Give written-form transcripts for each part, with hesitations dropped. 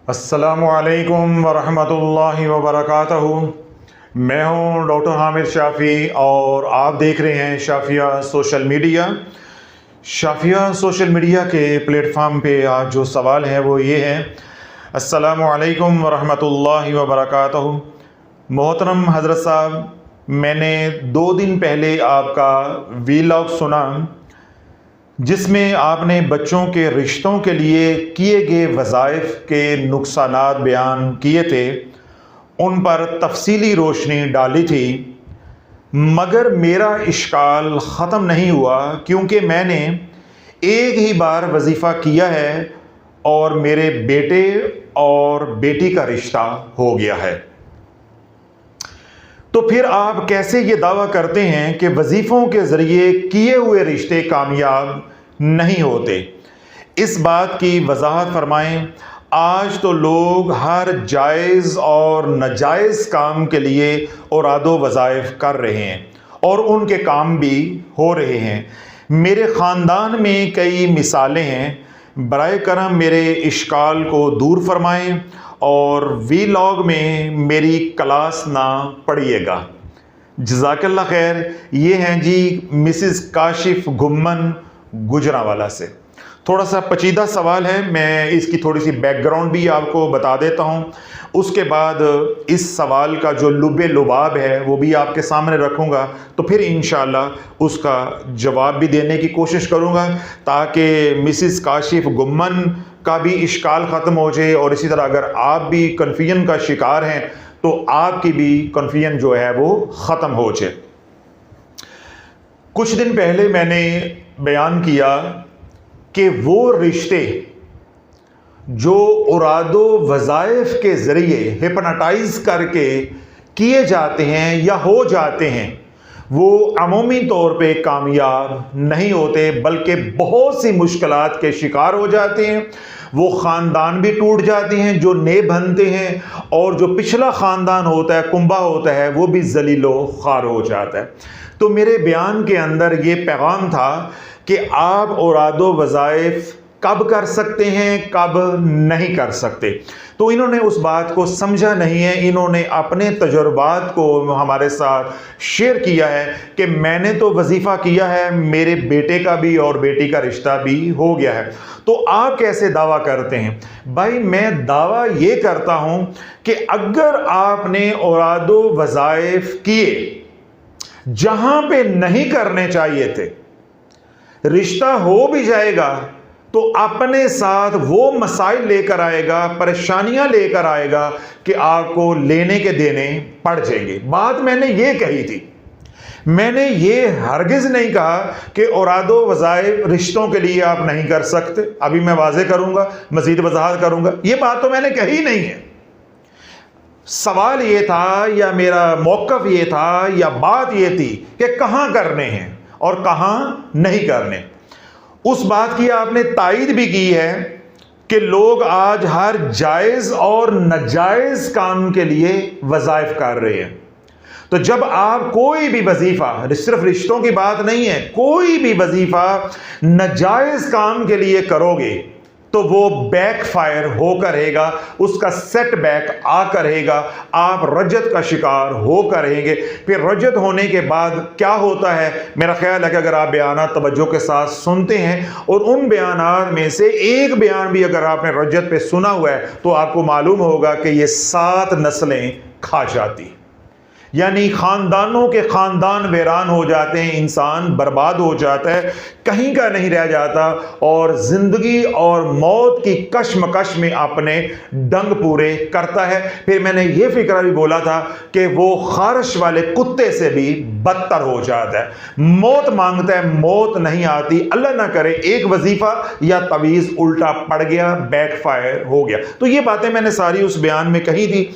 अस्सलामुअलैकुम वरहमतुल्लाहि वबरकातुहू। मैं हूं डॉक्टर हामिद शाफ़ी और आप देख रहे हैं Shafia social media. Shafia social media के प्लेटफॉर्म पे आज जो सवाल है वो ये है, अस्सलामुअलैकुम वरहमतुल्लाहि वबरकातुहू। मोहतरम हज़रत साहब, मैंने 2 दिन पहले आपका वीलॉग सुना जिसमें आपने बच्चों के रिश्तों के लिए किए गए वज़ाइफ के नुकसानात बयान किए थे, उन पर तफसीली रोशनी डाली थी। मगर मेरा इश्काल ख़त्म नहीं हुआ क्योंकि मैंने एक ही बार वजीफ़ा किया है और मेरे बेटे और बेटी का रिश्ता हो गया है। तो फिर आप कैसे ये दावा करते हैं कि वजीफ़ों के ज़रिए किए हुए रिश्ते कामयाब नहीं होते? इस बात की वजाहत फरमाएं। आज तो लोग हर जायज़ और नाजायज़ काम के लिए औरादो वज़ाइफ कर रहे हैं और उनके काम भी हो रहे हैं। मेरे ख़ानदान में कई मिसालें हैं। बराए करम मेरे इश्काल को दूर फरमाएं और वीलॉग में मेरी क्लास ना पढ़िएगा। जज़ाकल्लाह खैर। ये हैं जी मिसिस काशिफ गुम्मन गुजरांवाला से। थोड़ा सा पेचीदा सवाल है, मैं इसकी थोड़ी सी बैकग्राउंड भी आपको बता देता हूँ। उसके बाद इस सवाल का जो लुबे लुबाब है वो भी आपके सामने रखूँगा, तो फिर इंशाअल्लाह उसका जवाब भी देने की कोशिश करूँगा ताकि मिसिस काशिफ गुम्मन का भी इश्काल ख़त्म हो जाए और इसी तरह अगर आप भी कन्फ्यूजन का शिकार हैं तो आपकी भी कन्फ्यूजन जो है वो ख़त्म हो जाए। कुछ दिन पहले मैंने बयान किया कि वो रिश्ते जो औरादो वज़ाइफ के ज़रिए हिप्नोटाइज करके किए जाते हैं या हो जाते हैं, वो अमूमी तौर पे कामयाब नहीं होते बल्कि बहुत सी मुश्किलात के शिकार हो जाते हैं। वो ख़ानदान भी टूट जाते हैं जो नए बनते हैं, और जो पिछला ख़ानदान होता है, कुंबा होता है, वो भी ज़लीलो ख़ार हो जाता है। तो मेरे बयान के अंदर ये पैगाम था कि आप औरादो वज़ाइफ कब कर सकते हैं, कब नहीं कर सकते। तो इन्होंने उस बात को समझा नहीं है। इन्होंने अपने तजुर्बात को हमारे साथ शेयर किया है कि मैंने तो वजीफ़ा किया है, मेरे बेटे का भी और बेटी का रिश्ता भी हो गया है। तो आप कैसे दावा करते हैं? भाई, मैं दावा ये करता हूं कि अगर आपने औरादो वज़ाइफ किए जहां पे नहीं करने चाहिए थे, रिश्ता हो भी जाएगा तो अपने साथ वो मसाइल लेकर आएगा, परेशानियां लेकर आएगा कि आपको लेने के देने पड़ जाएंगे। बात मैंने ये कही थी। मैंने ये हरगिज नहीं कहा कि औरादो वज़ाइफ रिश्तों के लिए आप नहीं कर सकते। अभी मैं वाज़े करूंगा, मजीद वजाहत करूंगा। ये बात तो मैंने कही नहीं है। सवाल ये था या मेरा मौक़िफ़ ये था या बात ये थी कि कहां करने हैं और कहां नहीं करने। उस बात की आपने तायीद भी की है कि लोग आज हर जायज़ और नाजायज़ काम के लिए वज़ाइफ कर रहे हैं। तो जब आप कोई भी वजीफ़ा, सिर्फ रिश्तों की बात नहीं है, कोई भी वजीफ़ा नाजायज़ काम के लिए करोगे तो वो बैकफायर होकर रहेगा, उसका सेटबैक आकर रहेगा, आप रजत का शिकार होकर रहेंगे। फिर रजत होने के बाद क्या होता है, मेरा ख्याल है कि अगर आप बयानात तवज्जो के साथ सुनते हैं और उन बयानात में से एक बयान भी अगर आपने रजत पे सुना हुआ है तो आपको मालूम होगा कि ये 7 नस्लें खा जाती, यानी खानदानों के खानदान वीरान हो जाते हैं, इंसान बर्बाद हो जाता है, कहीं का नहीं रह जाता और जिंदगी और मौत की कश्मकश में अपने डंग पूरे करता है। फिर मैंने ये फिक्र भी बोला था कि वो खारिश वाले कुत्ते से भी बदतर हो जाता है, मौत मांगता है, मौत नहीं आती। अल्लाह ना करे एक वजीफा या तवीज़ उल्टा पड़ गया, बैकफायर हो गया। तो ये बातें मैंने सारी उस बयान में कही थी।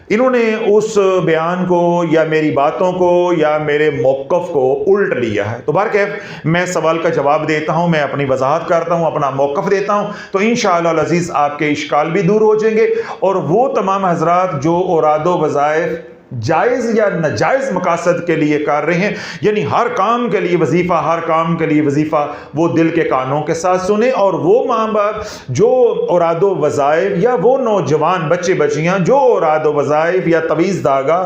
इन्होंने उस बयान को या मेरी बातों को या मेरे मौक़िफ़ को उल्ट लिया है। तो बहरकैफ मैं सवाल का जवाब देता हूँ, मैं अपनी वजाहत करता हूँ, अपना मौक़िफ़ देता हूँ, तो इंशाअल्लाह अज़ीज़ आपके इश्काल भी दूर हो जाएंगे और वो तमाम हज़रात जो औरादो वज़ाइफ जायज़ या नाजायज़ मकासद के लिए कर रहे हैं। यानी हर काम के लिए वजीफ़ा, हर काम के लिए वजीफ़ा वो दिल के कानों के साथ सुने। और वो माँ बाप जो औरादो वज़ाइफ या वो नौजवान बच्चे बच्चियाँ जो औरादो वज़ाइफ या तवीज़ धागा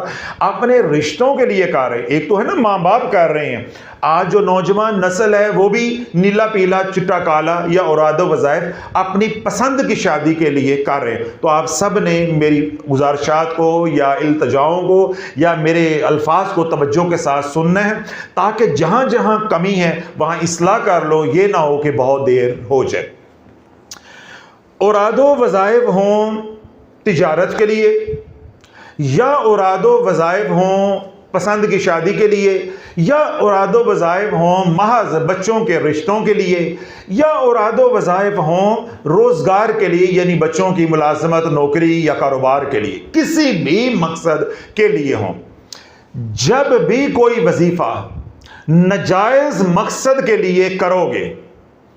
अपने रिश्तों के लिए कर रहे हैं। एक तो है ना माँ बाप कर रहे हैं, आज जो नौजवान नस्ल है वो भी नीला पीला चिट्टा काला या औरादो वज़ाइफ अपनी पसंद की शादी के लिए कर रहे हैं। तो आप सब ने मेरी गुजारिशात को या इल्तजाओं को या मेरे अल्फाज को तवज्जो के साथ सुनना है, ताकि जहां जहां कमी है वहां इस्लाह कर लो, ये ना हो कि बहुत देर हो जाए। औरादो वज़ाइफ हों तिजारत के लिए या औरादो वज़ाइफ हों पसंद की शादी के लिए या औरादो वज़ाइफ हों महज बच्चों के रिश्तों के लिए या औरादो वज़ाइफ हों रोज़गार के लिए, यानी बच्चों की मुलाजमत, नौकरी या कारोबार के लिए, किसी भी मकसद के लिए हों, जब भी कोई वजीफ़ा नाजायज़ मकसद के लिए करोगे,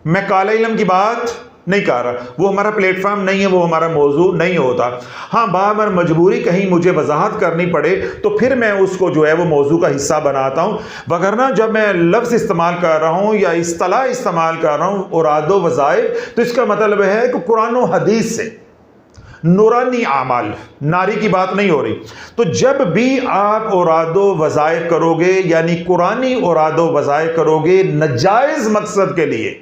मैं काले इल्म की बात नहीं कर रहा, वो हमारा प्लेटफॉर्म नहीं है, वो हमारा मौजू नहीं होता। हाँ, बाहर मजबूरी कहीं मुझे वजाहत करनी पड़े तो फिर मैं उसको जो है वो मौजू का हिस्सा बनाता हूँ, वगरना जब मैं लफ्ज़ इस्तेमाल कर रहा हूँ या इस्तिलाह इस्तेमाल कर रहा हूँ औरादो वज़ाइफ, तो इसका मतलब है कि कुरान और हदीस से नूरानी आमाल, नारी की बात नहीं हो रही। तो जब भी आप औरादो वज़ाइफ करोगे यानी कुरानी औरादो वज़ाइफ करोगे नाजायज़ मकसद के लिए,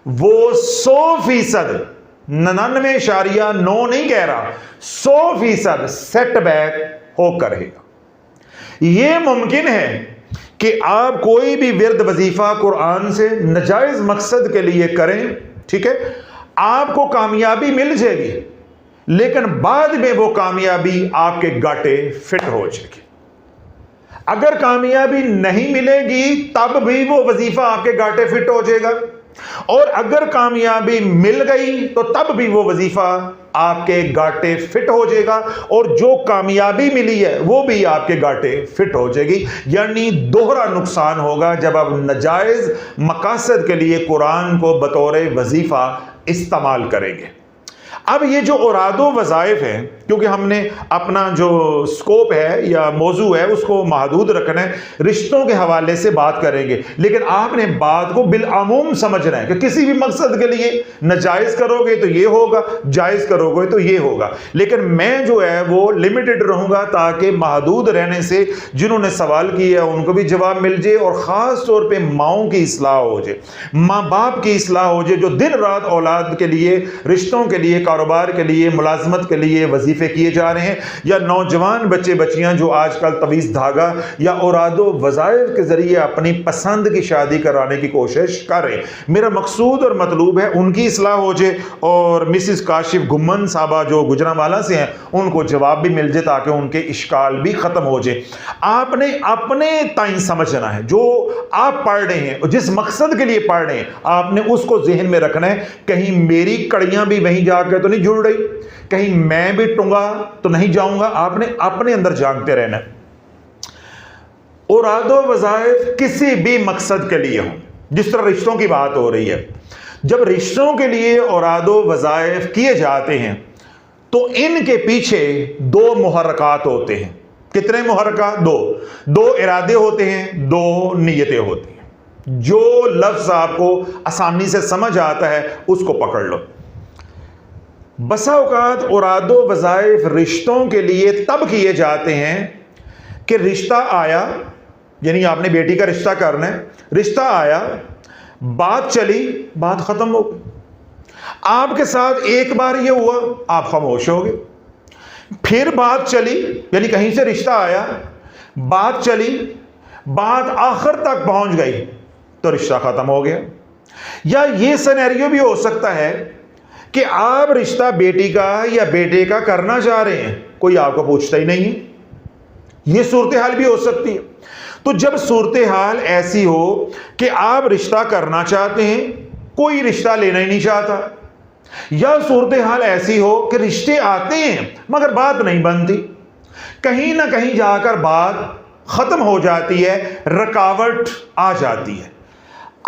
वो 100% 99.9 नहीं कह रहा, 100% सेटबैक होकर रहेगा। यह मुमकिन है कि आप कोई भी विर्द वजीफा कुरान से नाजायज मकसद के लिए करें, ठीक है, आपको कामयाबी मिल जाएगी, लेकिन बाद में वो कामयाबी आपके गाटे फिट हो जाएगी। अगर कामयाबी नहीं मिलेगी तब भी वो वजीफा आपके गाटे फिट हो जाएगा, और अगर कामयाबी मिल गई तो तब भी वो वजीफा आपके गाटे फिट हो जाएगा, और जो कामयाबी मिली है वो भी आपके गाटे फिट हो जाएगी। यानी दोहरा नुकसान होगा जब आप नाजायज मकासद के लिए कुरान को बतौर वजीफा इस्तेमाल करेंगे। अब ये जो औरादो वज़ाइफ है, क्योंकि हमने अपना जो स्कोप है या मौजू है उसको महदूद रखना है, रिश्तों के हवाले से बात करेंगे, लेकिन आपने बात को बिलअमूम समझना है कि किसी भी मकसद के लिए नाजायज़ करोगे तो ये होगा, जायज़ करोगे तो ये होगा। लेकिन मैं जो है वो लिमिटेड रहूँगा ताकि महदूद रहने से जिन्होंने सवाल किया उनको भी जवाब मिल जाए, और ख़ास तौर पर माओं की इस्लाह हो जाए, माँ बाप की इस्लाह हो जाए, जो दिन रात औलाद के लिए, रिश्तों के लिए, कारोबार के लिए, मुलाजमत के लिए वजीफे किए जा रहे हैं, या नौजवान बच्चे बच्चियां जो आजकल तवीज़ धागा या औरादो वज़ाइफ के जरिए अपनी पसंद की शादी कराने की कोशिश कर रहे हैं। मेरा मकसूद और मतलूब है उनकी इस्लाह हो जाए, और मिसिस काशिफ गुम्मन साहबा जो गुजरांवाला से हैं उनको जवाब भी मिल जाए, ताकि उनके इश्काल भी ख़त्म हो जाए। आपने अपने ताईं समझना है, जो आप पढ़ रहे हैं और जिस मकसद के लिए पढ़ रहे हैं आपने उसको जहन में रखना है। कहीं मेरी कड़ियां भी वहीं जाकर तो नहीं जुड़ रही, कहीं मैं भी टूंगा तो नहीं जाऊंगा, आपने अपने अंदर जानते रहना है। औरादो वज़ाइफ किसी भी मकसद के लिए हो, जिस तरह रिश्तों की बात हो रही है, जब रिश्तों के लिए औरादो वज़ाइफ किए जाते हैं तो इनके पीछे दो मुहर्रकात होते हैं। कितने मुहर्रकात? दो इरादे होते हैं, दो नीयतें होती हैं। जो लफ्ज़ आपको आसानी से समझ आता है उसको पकड़ लो। बसा औकात औरादो वज़ाइफ रिश्तों के लिए तब किए जाते हैं कि रिश्ता आया, यानी आपने बेटी का रिश्ता करना है, रिश्ता आया, बात चली, बात खत्म हो गई। आपके साथ एक बार ये हुआ, आप खामोश हो गए, फिर बात चली, यानी कहीं से रिश्ता आया, बात चली, बात आखिर तक पहुंच गई तो रिश्ता खत्म हो गया। या ये सिनेरियो भी हो सकता है कि आप रिश्ता बेटी का या बेटे का करना चाह रहे हैं, कोई आपको पूछता ही नहीं है, यह सूरत हाल भी हो सकती है। तो जब सूरत हाल ऐसी हो कि आप रिश्ता करना चाहते हैं, कोई रिश्ता लेना ही नहीं चाहता, या सूरत हाल ऐसी हो कि रिश्ते आते हैं मगर बात नहीं बनती, कहीं ना कहीं जाकर बात खत्म हो जाती है, रुकावट आ जाती है,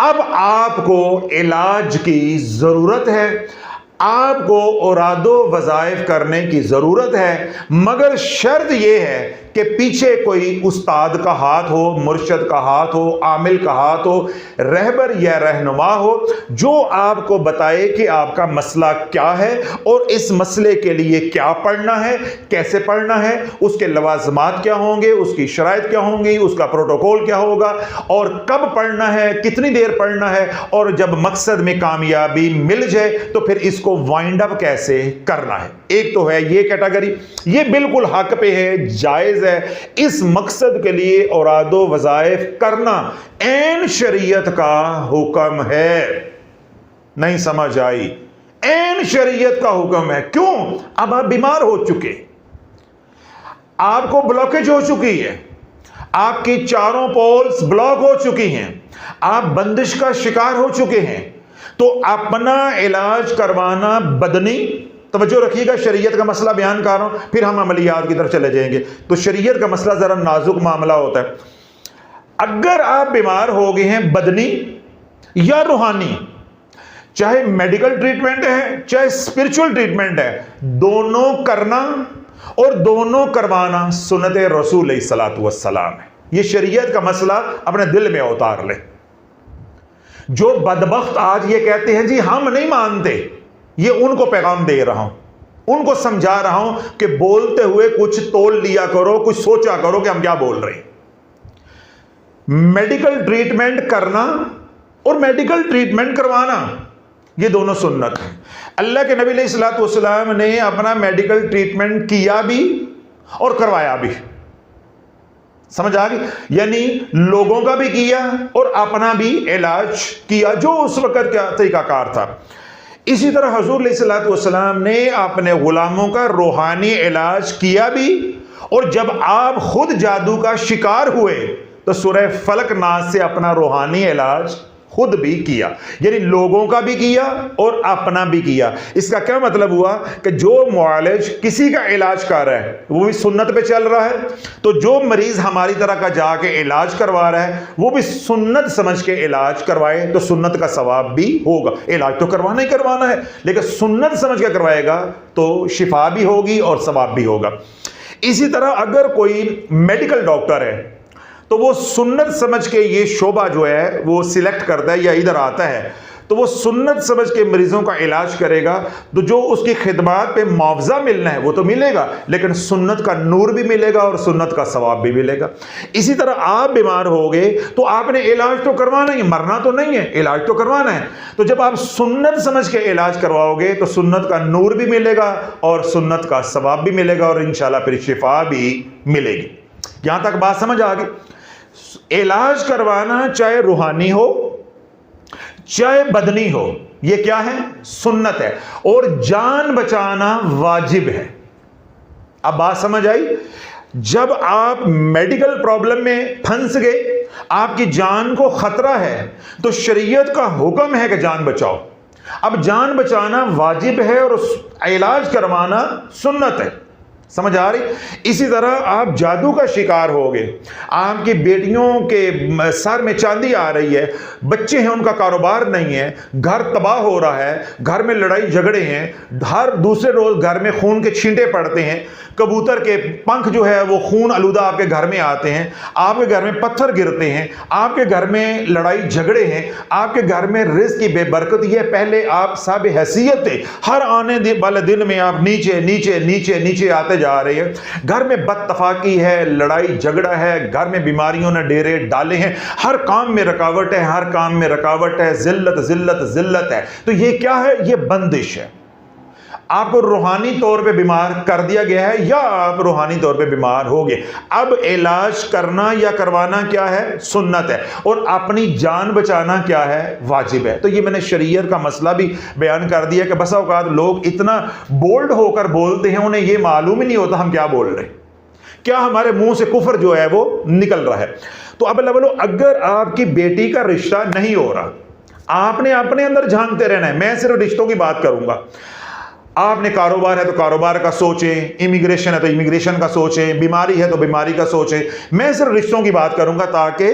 अब आपको इलाज की जरूरत है। आपको औरादो वज़ाइफ करने की ज़रूरत है, मगर शर्त यह है कि पीछे कोई उस्ताद का हाथ हो, मुर्शद का हाथ हो, आमिल का हाथ हो, रहबर या रहनुमा हो, जो आपको बताए कि आपका मसला क्या है और इस मसले के लिए क्या पढ़ना है, कैसे पढ़ना है, उसके लवाज़मात क्या होंगे, उसकी शराइत क्या होंगी, उसका प्रोटोकॉल क्या होगा और कब पढ़ना है, कितनी देर पढ़ना है, और जब मकसद में कामयाबी मिल जाए तो फिर इसको वाइंड अप कैसे करना है। एक तो है ये कैटेगरी, ये बिल्कुल हक पे है, जायज है। इस मकसद के लिए औरादो वज़ाइफ करना ऐन शरीयत का हुक्म है। नहीं समझ आई? ऐन शरीयत का हुक्म है। क्यों? अब आप बीमार हो चुके, आपको ब्लॉकेज हो चुकी है, आपकी चारों पोल्स ब्लॉक हो चुकी हैं, आप बंदिश का शिकार हो चुके हैं, तो अपना इलाज करवाना बदनी। तवज्जो रखिएगा, शरीयत का मसला बयान कर रहा हूं, फिर हम अमलियात की तरफ चले जाएंगे। तो शरीयत का मसला जरा नाजुक मामला होता है। अगर आप बीमार हो गए हैं बदनी या रूहानी, चाहे मेडिकल ट्रीटमेंट है चाहे स्पिरिचुअल ट्रीटमेंट है, दोनों करना और दोनों करवाना सुन्नत रसूल अलैहिस्सलातु वस्सलाम है। यह शरीयत का मसला अपने दिल में उतार ले। जो बदबख्त आज ये कहते हैं जी हम नहीं मानते, ये उनको पैगाम दे रहा हूं, उनको समझा रहा हूं कि बोलते हुए कुछ तोल लिया करो, कुछ सोचा करो कि हम क्या बोल रहे हैं। मेडिकल ट्रीटमेंट करना और मेडिकल ट्रीटमेंट करवाना, ये दोनों सुन्नत है। अल्लाह के नबी अलैहिस्सलातु वस्सलाम ने अपना मेडिकल ट्रीटमेंट किया भी और करवाया भी। समझ आ गई? यानी लोगों का भी किया और अपना भी इलाज किया, जो उस वक्त का तरीकाकार था। इसी तरह हुजूर अलैहिस्सलातु वस्सलाम ने अपने गुलामों का रूहानी इलाज किया भी, और जब आप खुद जादू का शिकार हुए तो सूरह फलक नास से अपना रूहानी इलाज खुद भी किया। यानी लोगों का भी किया और अपना भी किया। इसका क्या मतलब हुआ कि जो मुआलिज किसी का इलाज कर रहा है वो भी सुन्नत पे चल रहा है, तो जो मरीज हमारी तरह का जाके इलाज करवा रहा है वो भी सुन्नत समझ के इलाज करवाए तो सुन्नत का सवाब भी होगा। इलाज तो करवाना ही करवाना है, लेकिन सुन्नत समझ के करवाएगा तो शिफा भी होगी और सवाब भी होगा। इसी तरह अगर कोई मेडिकल डॉक्टर है तो वो सुन्नत समझ के ये शोबा जो है वो सिलेक्ट करता है या इधर आता है, तो वो सुन्नत समझ के मरीजों का इलाज करेगा, तो जो उसकी खिदमत पे मुआवजा मिलना है वो तो मिलेगा, लेकिन सुन्नत का नूर भी मिलेगा और सुन्नत का सवाब भी मिलेगा। इसी तरह आप बीमार हो गए तो आपने इलाज तो करवाना ही, मरना तो नहीं है, इलाज तो करवाना है। तो जब आप सुन्नत समझ के इलाज करवाओगे तो सुन्नत का नूर भी मिलेगा और सुन्नत का सवाब भी मिलेगा और इंशाल्लाह फिर शिफा भी मिलेगी। यहां तक बात समझ आ गई? इलाज करवाना चाहे रूहानी हो चाहे बदनी हो, यह क्या है? सुन्नत है, और जान बचाना वाजिब है। अब बात समझ आई? जब आप मेडिकल प्रॉब्लम में फंस गए, आपकी जान को खतरा है, तो शरीयत का हुक्म है कि जान बचाओ। अब जान बचाना वाजिब है और इलाज करवाना सुन्नत है। समझ आ रही? इसी तरह आप जादू का शिकार हो गए, आपकी बेटियों के सर में चांदी आ रही है, बच्चे हैं उनका कारोबार नहीं है, घर तबाह हो रहा है, घर में लड़ाई झगड़े हैं, हर दूसरे रोज घर में खून के छींटे पड़ते हैं, कबूतर के पंख जो है वो खून आलूदा आपके घर में आते हैं, आपके घर में पत्थर गिरते हैं, आपके घर में लड़ाई झगड़े हैं, आपके घर में रिज़्क़ की बेबरकत है। पहले आप साब हैसियत थे, हर आने वाले दिन में आप नीचे नीचे नीचे नीचे आते जा रहे हैं। घर में बदतफाकी है, लड़ाई झगड़ा है, घर में बीमारियों ने डेरे डाले हैं, हर काम में रुकावट है, हर काम में रुकावट है, जिल्लत जिल्लत जिल्लत है। तो ये क्या है? ये बंदिश है। आपको रूहानी तौर पे बीमार कर दिया गया है या आप रूहानी तौर पे बीमार हो गए। अब इलाज करना या करवाना क्या है? सुन्नत है, और अपनी जान बचाना क्या है? वाजिब है। तो ये मैंने शरीयत का मसला भी बयान कर दिया कि बसा औकात लोग इतना बोल्ड होकर बोलते हैं, उन्हें ये मालूम ही नहीं होता हम क्या बोल रहे हैं, क्या हमारे मुंह से कुफर जो है वो निकल रहा है। तो अब बोलो, अगर आपकी बेटी का रिश्ता नहीं हो रहा, आपने अपने अंदर झांकते रहना है। मैं सिर्फ रिश्तों की बात करूंगा। आपने कारोबार है तो कारोबार का सोचें, इमिग्रेशन है तो इमिग्रेशन का सोचें, बीमारी है तो बीमारी का सोचें। मैं सिर्फ रिश्तों की बात करूंगा ताकि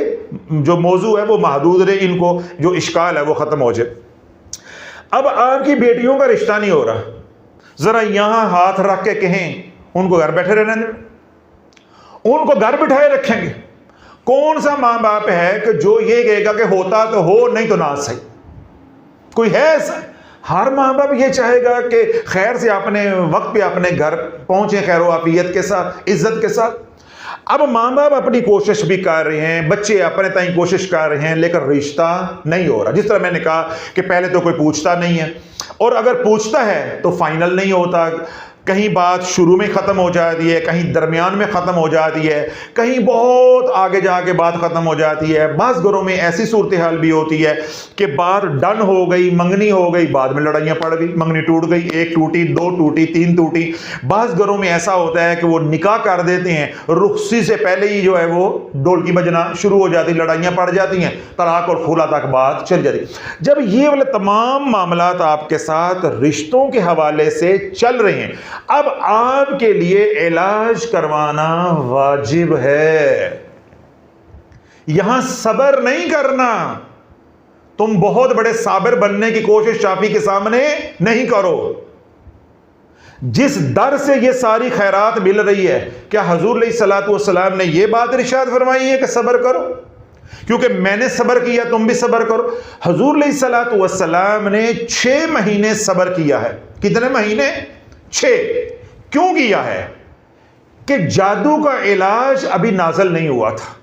जो मौजू है वो महदूद रहे, इनको जो इश्काल है वो ख़त्म हो जाए। अब आपकी बेटियों का रिश्ता नहीं हो रहा, जरा यहां हाथ रख के कहें उनको घर बैठे रहने दें, उनको घर बिठाए रखेंगे। कौन सा मां बाप है कि जो ये कहेगा कि होता तो हो नहीं तो ना सही? कोई है ऐसा? हर मां बाप ये चाहेगा कि खैर से अपने वक्त पे अपने घर पहुंचे, खैर आफियत के साथ, इज्जत के साथ। अब मां बाप अपनी कोशिश भी कर रहे हैं, बच्चे अपने ताई कोशिश कर रहे हैं, लेकिन रिश्ता नहीं हो रहा। जिस तरह मैंने कहा कि पहले तो कोई पूछता नहीं है, और अगर पूछता है तो फाइनल नहीं होता। कहीं बात शुरू में ख़त्म हो जाती है, कहीं दरमियान में ख़त्म हो जाती है, कहीं बहुत आगे जाके बात ख़त्म हो जाती है। बाज़ घरों में ऐसी सूरत हाल भी होती है कि बात डन हो गई, मंगनी हो गई, बाद में लड़ाइयाँ पड़ गई, मंगनी टूट गई, एक टूटी, दो टूटी, तीन टूटी। बाज़ घरों में ऐसा होता है कि वो निकाह कर देते हैं, रुखसी से पहले ही जो है वो ढोलकी बजना शुरू हो जाती, लड़ाइयाँ पड़ जाती हैं, तलाक और खुला तक बात चल जाती। जब ये वाले तमाम मामलात आपके साथ रिश्तों के हवाले से चल रहे हैं, अब आपके लिए इलाज करवाना वाजिब है। यहां सब्र नहीं करना। तुम बहुत बड़े साबिर बनने की कोशिश शाफी के सामने नहीं करो। जिस दर से ये सारी खैरात मिल रही है, क्या हुजूर अलैहिस्सलातु वस्सलाम ने ये बात इरशाद फरमाई है कि सब्र करो? क्योंकि मैंने सब्र किया, तुम भी सब्र करो। हुजूर अलैहिस्सलातु वस्सलाम ने 6 महीने सब्र किया है। कितने महीने? 6। क्यों किया है? कि जादू का इलाज अभी नाज़िल नहीं हुआ था,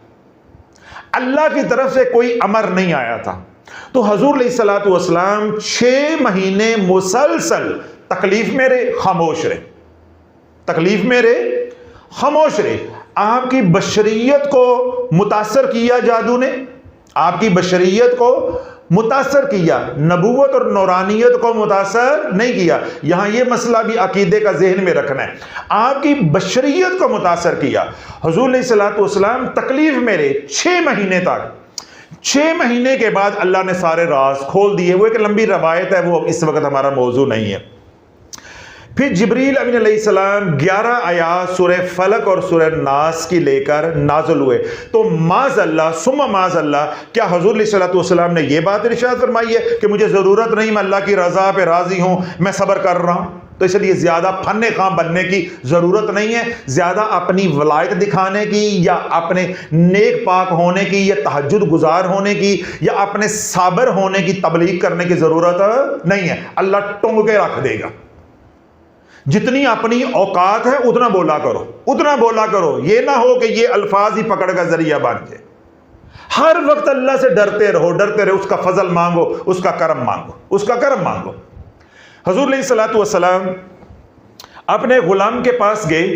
अल्लाह की तरफ से कोई अमर नहीं आया था। तो हुजूर अलैहिस्सलातु वस्सलाम 6 महीने मुसलसल तकलीफ में रहे, खामोश रहे, तकलीफ में रहे, खामोश रहे। आपकी बशरियत को मुतासर किया जादू ने, आपकी बशरियत को मुतासर किया, नबूवत और नौरानियत को मुतासर नहीं किया। यहां यह मसला भी अकीदे का जहन में रखना है। आपकी बशरियत को मुतासर किया। हुजूर अलैहिस्सलातु वस्सलाम तकलीफ में रहे 6 महीने तक। 6 महीने के बाद अल्लाह ने सारे राज खोल दिए। वो एक लंबी रवायत है, वो इस वक्त हमारा मौजू नहीं है। फिर जिब्रील अमीन अलैहिस्सलाम 11 आयात सूरह फलक और सूरह नास की लेकर नाज़िल हुए। तो माज़अल्लाह सुम्मा माज़अल्लाह, क्या हुजूर अलैहिस्सलातु वस्सलाम ने यह बात इरशाद फरमाई है कि मुझे ज़रूरत नहीं, मैं अल्लाह की रज़ा पे राज़ी हूँ, मैं सब्र कर रहा हूँ? तो इसलिए ज़्यादा फन्ने खां बनने की ज़रूरत नहीं है। ज़्यादा अपनी वलायत दिखाने की या अपने नेक पाक होने की या तहज्जुद गुजार होने की या अपने साबर होने की तबलीग करने की ज़रूरत नहीं है। अल्लाह टोंग के रख देगा। जितनी अपनी औकात है उतना बोला करो, उतना बोला करो। ये ना हो कि ये अल्फाज ही पकड़ का जरिया बन जाए। हर वक्त अल्लाह से डरते रहो, डरते रहो। उसका फजल मांगो, उसका करम मांगो, उसका करम मांगो। हुजूर अलैहिस्सलातु वस्सलाम अपने गुलाम के पास गए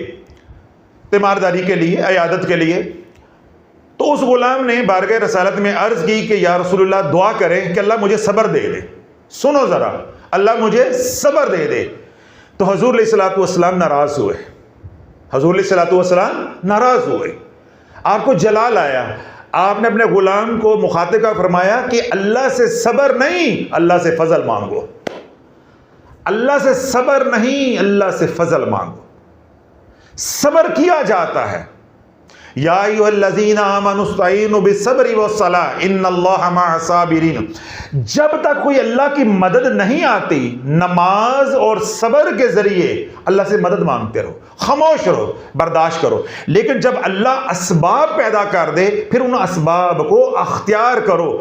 तीमारदारी के लिए, अयादत के लिए। तो उस गुलाम ने बारगाह रसालत में अर्ज की कि या रसूलुल्लाह, दुआ करें कि अल्लाह मुझे सब्र दे दे। सुनो जरा, अल्लाह मुझे सब्र दे दे। तो हुजूर अलैहिस्सलातु वस्सलाम नाराज हुए। हुजूर अलैहिस्सलातु वस्सलाम नाराज हुए, आपको जलाल आया। आपने अपने गुलाम को मुखातिब फरमाया कि अल्लाह से सब्र नहीं, अल्लाह से फजल मांगो। अल्लाह से सब्र नहीं, अल्लाह से फजल मांगो। सब्र किया जाता है। या अय्युहल्लज़ीना आमनुस्तईनु बिस्सब्रि वस्सलाह इन्नल्लाहा मअस साबिरीन। जब तक कोई अल्लाह की मदद नहीं आती, नमाज और सब्र के जरिए अल्लाह से मदद मांगते रहो, खामोश रहो, बर्दाश्त करो। लेकिन जब अल्लाह असबाब पैदा कर दे, फिर उन असबाब को अख्तियार करो।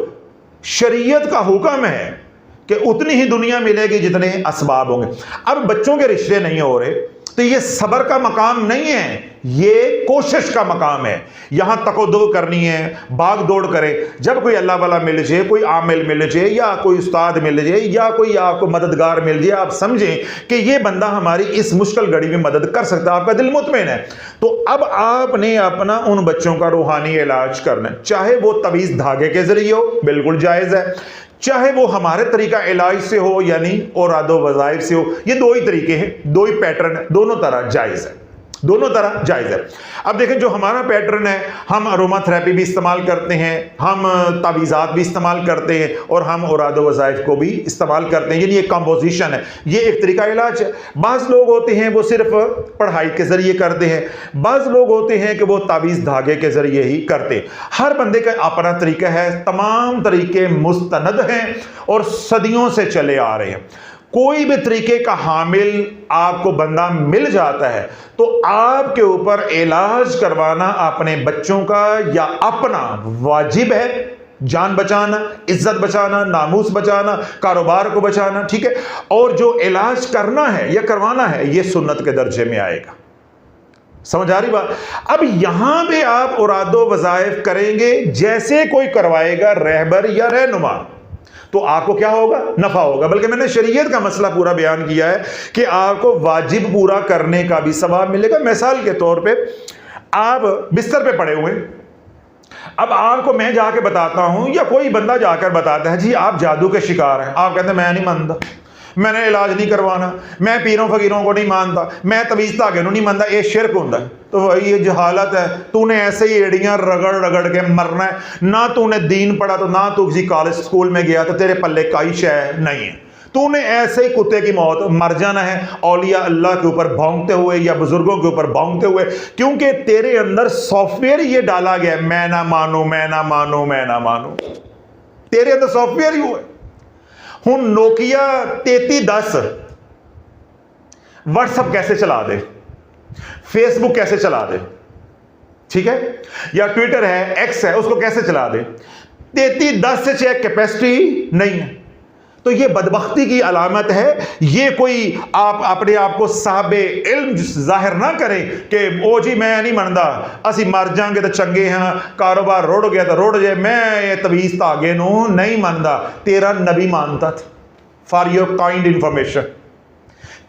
शरीयत का हुक्म है कि उतनी ही दुनिया मिलेगी जितने असबाब होंगे। अब बच्चों के रिश्ते नहीं हो रहे, तो ये सब्र का मकाम नहीं है, ये कोशिश का मकाम है। यहां तकद्दुर करनी है, भाग दौड़ करें। जब कोई अल्लाह वाला मिल जाए, कोई आमिल मिल जाए या कोई उस्ताद मिल जाए या कोई आपको मददगार मिल जाए, आप समझें कि ये बंदा हमारी इस मुश्किल घड़ी में मदद कर सकता है, आपका दिल मुतमईन है, तो अब आपने अपना उन बच्चों का रूहानी इलाज करना है। चाहे वो तवीज़ धागे के जरिए हो, बिल्कुल जायज़ है, चाहे वो हमारे तरीका इलाज से हो यानी औरादो वज़ाइफ से हो। ये 2 ही तरीके हैं, 2 ही पैटर्न है, दोनों तरह जायज़ है। दोनों तरह जायज़ है। अब देखें, जो हमारा पैटर्न है, हम अरोमा थेरेपी भी इस्तेमाल करते हैं, हम तावीज़ात भी इस्तेमाल करते हैं और हम औराद वज़ाइफ को भी इस्तेमाल करते हैं। यानी एक कंपोजिशन है, ये एक तरीका इलाज है। बाज़ लोग होते हैं वो सिर्फ पढ़ाई के ज़रिए करते हैं, बाज़ लोग होते हैं कि वो तावीज़ धागे के ज़रिए ही करते हैं। हर बंदे का अपना तरीका है, तमाम तरीके मुस्तनद हैं और सदियों से चले आ रहे हैं। कोई भी तरीके का हामिल आपको बंदा मिल जाता है तो आपके ऊपर इलाज करवाना अपने बच्चों का या अपना वाजिब है। जान बचाना, इज्जत बचाना, नामूस बचाना, कारोबार को बचाना, ठीक है। और जो इलाज करना है या करवाना है ये सुन्नत के दर्जे में आएगा। समझ आ रही बात? अब यहां पे आप औरादो वज़ाइफ करेंगे जैसे कोई करवाएगा रहबर या रहनुमा, तो आपको क्या होगा? नफा होगा। बल्कि मैंने शरीयत का मसला पूरा बयान किया है कि आपको वाजिब पूरा करने का भी सवाब मिलेगा। मिसाल के तौर पे आप बिस्तर पे पड़े हुए, अब आपको मैं जाके बताता हूं या कोई बंदा जाकर बताता है जी आप जादू के शिकार हैं, आप कहते हैं मैं नहीं मानता, मैंने इलाज नहीं करवाना, मैं पीरों फकीरों को नहीं मानता, मैं तवीज़ धागे नहीं मानता, ये शिरक होता है। तो वही ये जहालत है, तूने ऐसे ही एड़ियां रगड़ रगड़ के मरना है। ना तूने दीन पढ़ा, तो ना तू किसी कॉलेज स्कूल में गया, तो तेरे पल्ले काई शय नहीं है। तूने ऐसे ही कुत्ते की मौत मर जाना है औलिया अल्लाह के ऊपर भौंकते हुए या बुजुर्गों के ऊपर भौंकते हुए, क्योंकि तेरे अंदर सॉफ्टवेयर ये डाला गया है, मैं ना मानू, मैं ना मानू, मैं ना मानू। तेरे अंदर सॉफ्टवेयर ही हुआ। हूं नोकिया 3310 व्हाट्सएप कैसे चला दे, फेसबुक कैसे चला दे, ठीक है, या ट्विटर है, एक्स है, उसको कैसे चला दे। 3310 से चेक कैपेसिटी नहीं है, तो ये बदबख्ती की अलामत है। ये कोई आप अपने आप को साहबे इल्म जाहिर ना करें कि ओ जी मैं नहीं मनदा, असी मर जाएंगे तो चंगे हैं, कारोबार रुड़ गया तो रुड़ जाए, मैं ये तवीज़ धागे नू नहीं मनदा। तेरा नबी मानता था। फॉर योर काइंड इंफॉर्मेशन,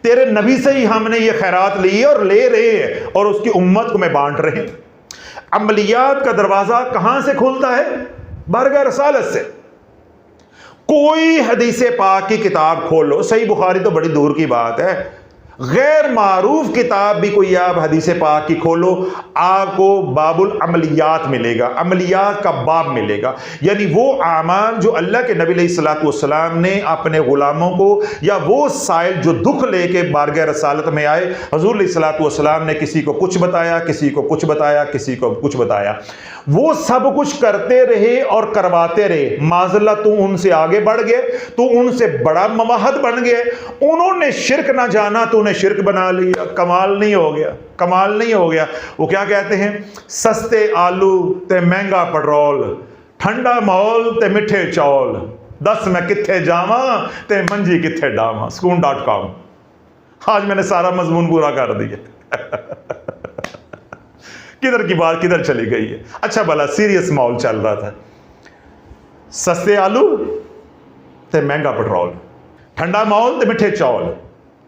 तेरे नबी से ही हमने ये खैरात ली है और ले रहे हैं और उसकी उम्मत को मैं बांट रहे हैं। अमलियात का दरवाजा कहां से खुलता है? बारगाह रसालत से। कोई हदीस पाक की किताब खोलो, सही बुखारी तो बड़ी दूर की बात है, गैर मारूफ किताब भी कोई आप हदीस पाक की खोलो, आपको बाबुल अमलियात मिलेगा, अमलियात का बाब मिलेगा। यानी वो आमाल जो अल्लाह के नबी अलैहिस्सलातु वस्सलाम ने अपने गुलामों को, या वो साइल जो दुख लेके बारगाह रसालत में आए, हुज़ूर अलैहिस्सलातु वस्सलाम ने किसी को कुछ बताया, किसी को कुछ बताया, किसी को कुछ बताया, वो सब कुछ करते रहे और करवाते रहे। माज़ल्ला तू उनसे आगे बढ़ गए, तू उनसे बड़ा मवाहद बन गए, उन्होंने शिरक ना जाना, तूने शिरक बना लिया। कमाल नहीं हो गया? कमाल नहीं हो गया? वो क्या कहते हैं, सस्ते आलू ते महंगा पेट्रोल, ठंडा माहौल ते मिठे चौल, दस मैं किथे जावा ते मंजी किथे डावा। Skoon.com। आज मैंने सारा मजमून पूरा कर दिया। किधर की बात किधर चली गई है। अच्छा भला सीरियस माहौल चल रहा था, सस्ते आलू ते महंगा पेट्रोल, ठंडा माहौल ते मिठे चौल।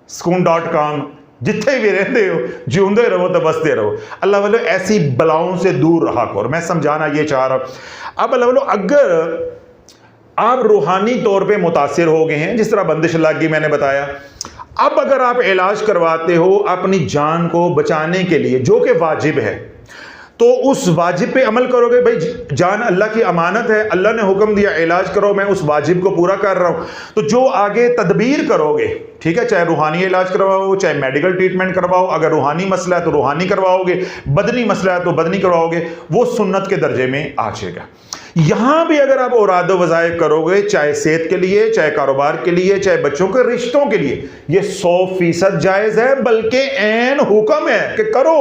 Skoon.com, जिथे भी रहते हो जिਉਂਦੇ रहो तो बसते रहो। अल्लाह वालों ऐसी बलाओं से दूर रहा करो। मैं समझाना ये चाह रहा हूं। अब अल्लाह वालों अगर आप रूहानी तौर पे मुतासिर हो गए हैं, जिस तरह बंदिश लग गई मैंने बताया, अब अगर आप इलाज करवाते हो अपनी जान को बचाने के लिए, जो कि वाजिब है, तो उस वाजिब पे अमल करोगे। भाई जान अल्लाह की अमानत है, अल्लाह ने हुक्म दिया इलाज करो, मैं उस वाजिब को पूरा कर रहा हूं। तो जो आगे तदबीर करोगे, ठीक है, चाहे रूहानी इलाज करवाओ, चाहे मेडिकल ट्रीटमेंट करवाओ, अगर रूहानी मसला है तो रूहानी करवाओगे, बदनी मसला है तो बदनी करवाओगे, वो सुन्नत के दर्जे में आ जाएगा। यहां भी अगर आप औराद वज़ाइफ करोगे, चाहे सेहत के लिए, चाहे कारोबार के लिए, चाहे बच्चों के रिश्तों के लिए, ये 100% जायज है, बल्कि ऐन हुक्म है कि करो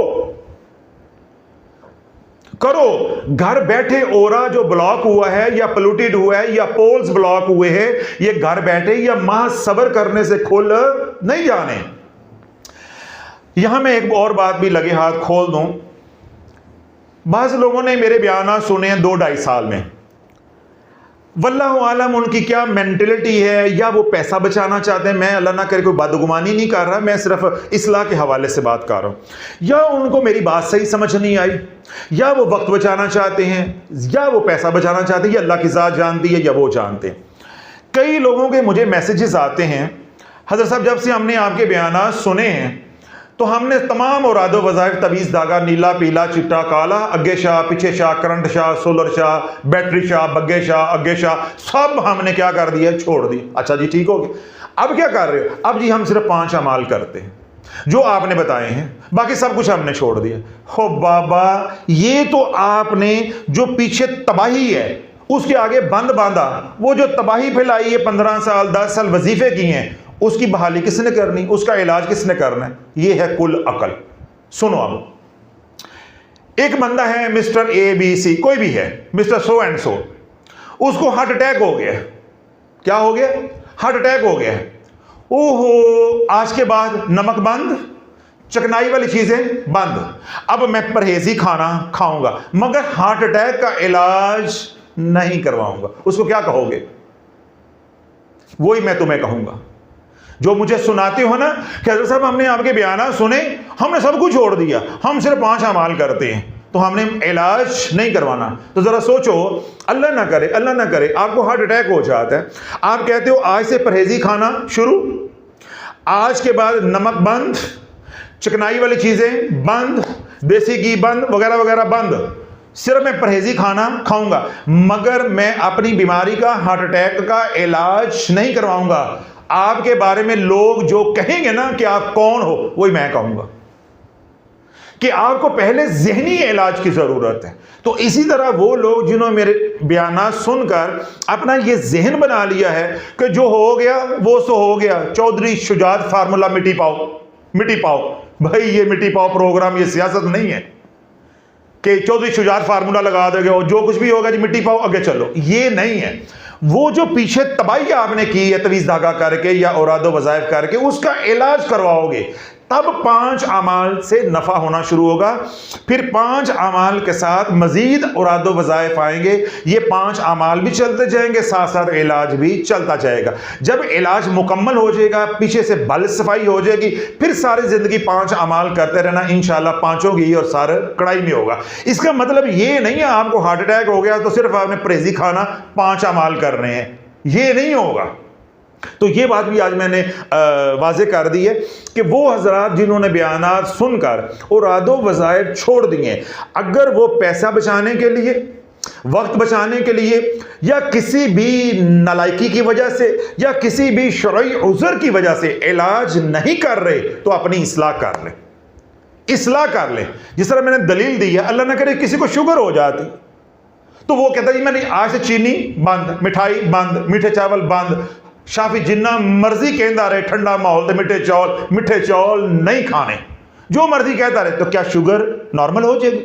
करो। घर बैठे ओरा जो ब्लॉक हुआ है या पोल्यूटेड हुआ है या पोल्स ब्लॉक हुए हैं, ये घर बैठे या माह सब्र करने से खुल नहीं जाने। यहां मैं एक और बात भी लगे हाथ खोल दूं। बाज़ लोगों ने मेरे बयान सुने हैं 2-2.5 साल में, वल्लाहु आलम उनकी क्या मेंटलिटी है, या वो पैसा बचाना चाहते हैं। मैं अल्लाह ना करे कोई बदगुमानी नहीं कर रहा, मैं सिर्फ इस्लाह के हवाले से बात कर रहा हूँ। या उनको मेरी बात सही समझ नहीं आई, या वो वक्त बचाना चाहते हैं, या वो पैसा बचाना चाहते हैं, या अल्लाह की ज़ात जानती है या वो जानते हैं। कई लोगों के मुझे मैसेजेस आते हैं, हज़रत साहब जब से हमने आपके बयान सुने हैं तो हमने तमाम औरादो वज़ाइफ, तवीज़ धागा, नीला पीला चिट्टा काला, अगे शाह पीछे शाह, करंट शाह, सोलर शाह, बैटरी शाह, बग्गे शाह, अगे शाह, सब हमने क्या कर दिया, छोड़ दी। अच्छा जी, ठीक हो गया। अब क्या कर रहे हो? अब जी हम सिर्फ 5 अमाल करते हैं जो आपने बताए हैं, बाकी सब कुछ हमने छोड़ दिया। हो बाबा, ये तो आपने जो पीछे तबाही है उसके आगे बंद बांधा, वो जो तबाही फैलाई है 15 साल 10 साल वजीफे किए हैं, उसकी बहाली किसने करनी, उसका इलाज किसने करना है? ये है कुल अकल। सुनो, अब एक बंदा है मिस्टर ए बी सी, कोई भी है, मिस्टर सो एंड सो, उसको हार्ट अटैक हो गया। क्या हो गया? हार्ट अटैक हो गया। ओहो, आज के बाद नमक बंद, चकनाई वाली चीजें बंद, अब मैं परहेजी खाना खाऊंगा, मगर हार्ट अटैक का इलाज नहीं करवाऊंगा। उसको क्या कहोगे? वही मैं तुम्हें कहूंगा जो मुझे सुनाते हो ना कि हज़रत साहब हमने आपके बयान सुने, हमने सब कुछ छोड़ दिया, हम सिर्फ 5 अमाल करते हैं, तो हमने इलाज नहीं करवाना। तो जरा सोचो, अल्लाह ना करे, अल्लाह ना करे, आपको हार्ट अटैक हो जाता है, आप कहते हो आज से परहेजी खाना शुरू, आज के बाद नमक बंद, चिकनाई वाली चीजें बंद, देसी घी बंद, वगैरह वगैरह बंद, सिर्फ मैं परहेजी खाना खाऊंगा, मगर मैं अपनी बीमारी का, हार्ट अटैक का इलाज नहीं करवाऊंगा। आपके बारे में लोग जो कहेंगे ना कि आप कौन हो, वही मैं कहूंगा कि आपको पहले ज़हनी इलाज की जरूरत है। तो इसी तरह वो लोग जिन्होंने मेरे बयान सुनकर अपना ये जहन बना लिया है कि जो हो गया वो सो हो गया, चौधरी शुजात फार्मूला मिट्टी पाओ, मिट्टी पाओ। भाई ये मिट्टी पाओ प्रोग्राम, ये सियासत नहीं है कि चौधरी शुजात फार्मूला लगा दोगे और जो कुछ भी होगा जी मिट्टी पाओ आगे चलो, ये नहीं है। वो जो पीछे तबाही आपने की है तवीज़ धागा करके या औरादो वज़ाइफ करके, उसका इलाज करवाओगे, तब 5 अमाल से नफ़ा होना शुरू होगा। फिर 5 अमाल के साथ मज़ीद औरादो वज़ाइफ आएंगे, ये 5 अमाल भी चलते जाएंगे, साथ साथ इलाज भी चलता जाएगा। जब इलाज मुकम्मल हो जाएगा, पीछे से बल सफाई हो जाएगी, फिर सारी ज़िंदगी 5 अमाल करते रहना, इंशाल्लाह 5 घी और सारे कढ़ाई में होगा। इसका मतलब ये नहीं है आपको हार्ट अटैक हो गया तो सिर्फ आपने परहेजी खाना 5 अमाल करने हैं, ये नहीं होगा। तो ये बात भी आज मैंने वाज़े कर दी है कि वो हजरात जिन्होंने बयानात सुनकर औरादो वज़ाइफ छोड़ दिए, अगर वो पैसा बचाने के लिए, वक्त बचाने के लिए, या किसी भी नालायकी की वजह से या किसी भी शरई उज़र की वजह से इलाज नहीं कर रहे, तो अपनी इस्लाह कर ले, इस्लाह कर ले। जिस तरह मैंने दलील दी है, अल्लाह न करे किसी को शुगर हो जाती तो वो कहता जी मैंने आज से चीनी बंद, मिठाई बंद, मीठे चावल बंद, शाफी जिन्ना मर्जी कहता रहे, ठंडा माहौल तो मिठे चौल नहीं खाने, जो मर्जी कहता रहे, तो क्या शुगर नॉर्मल हो जाएगी?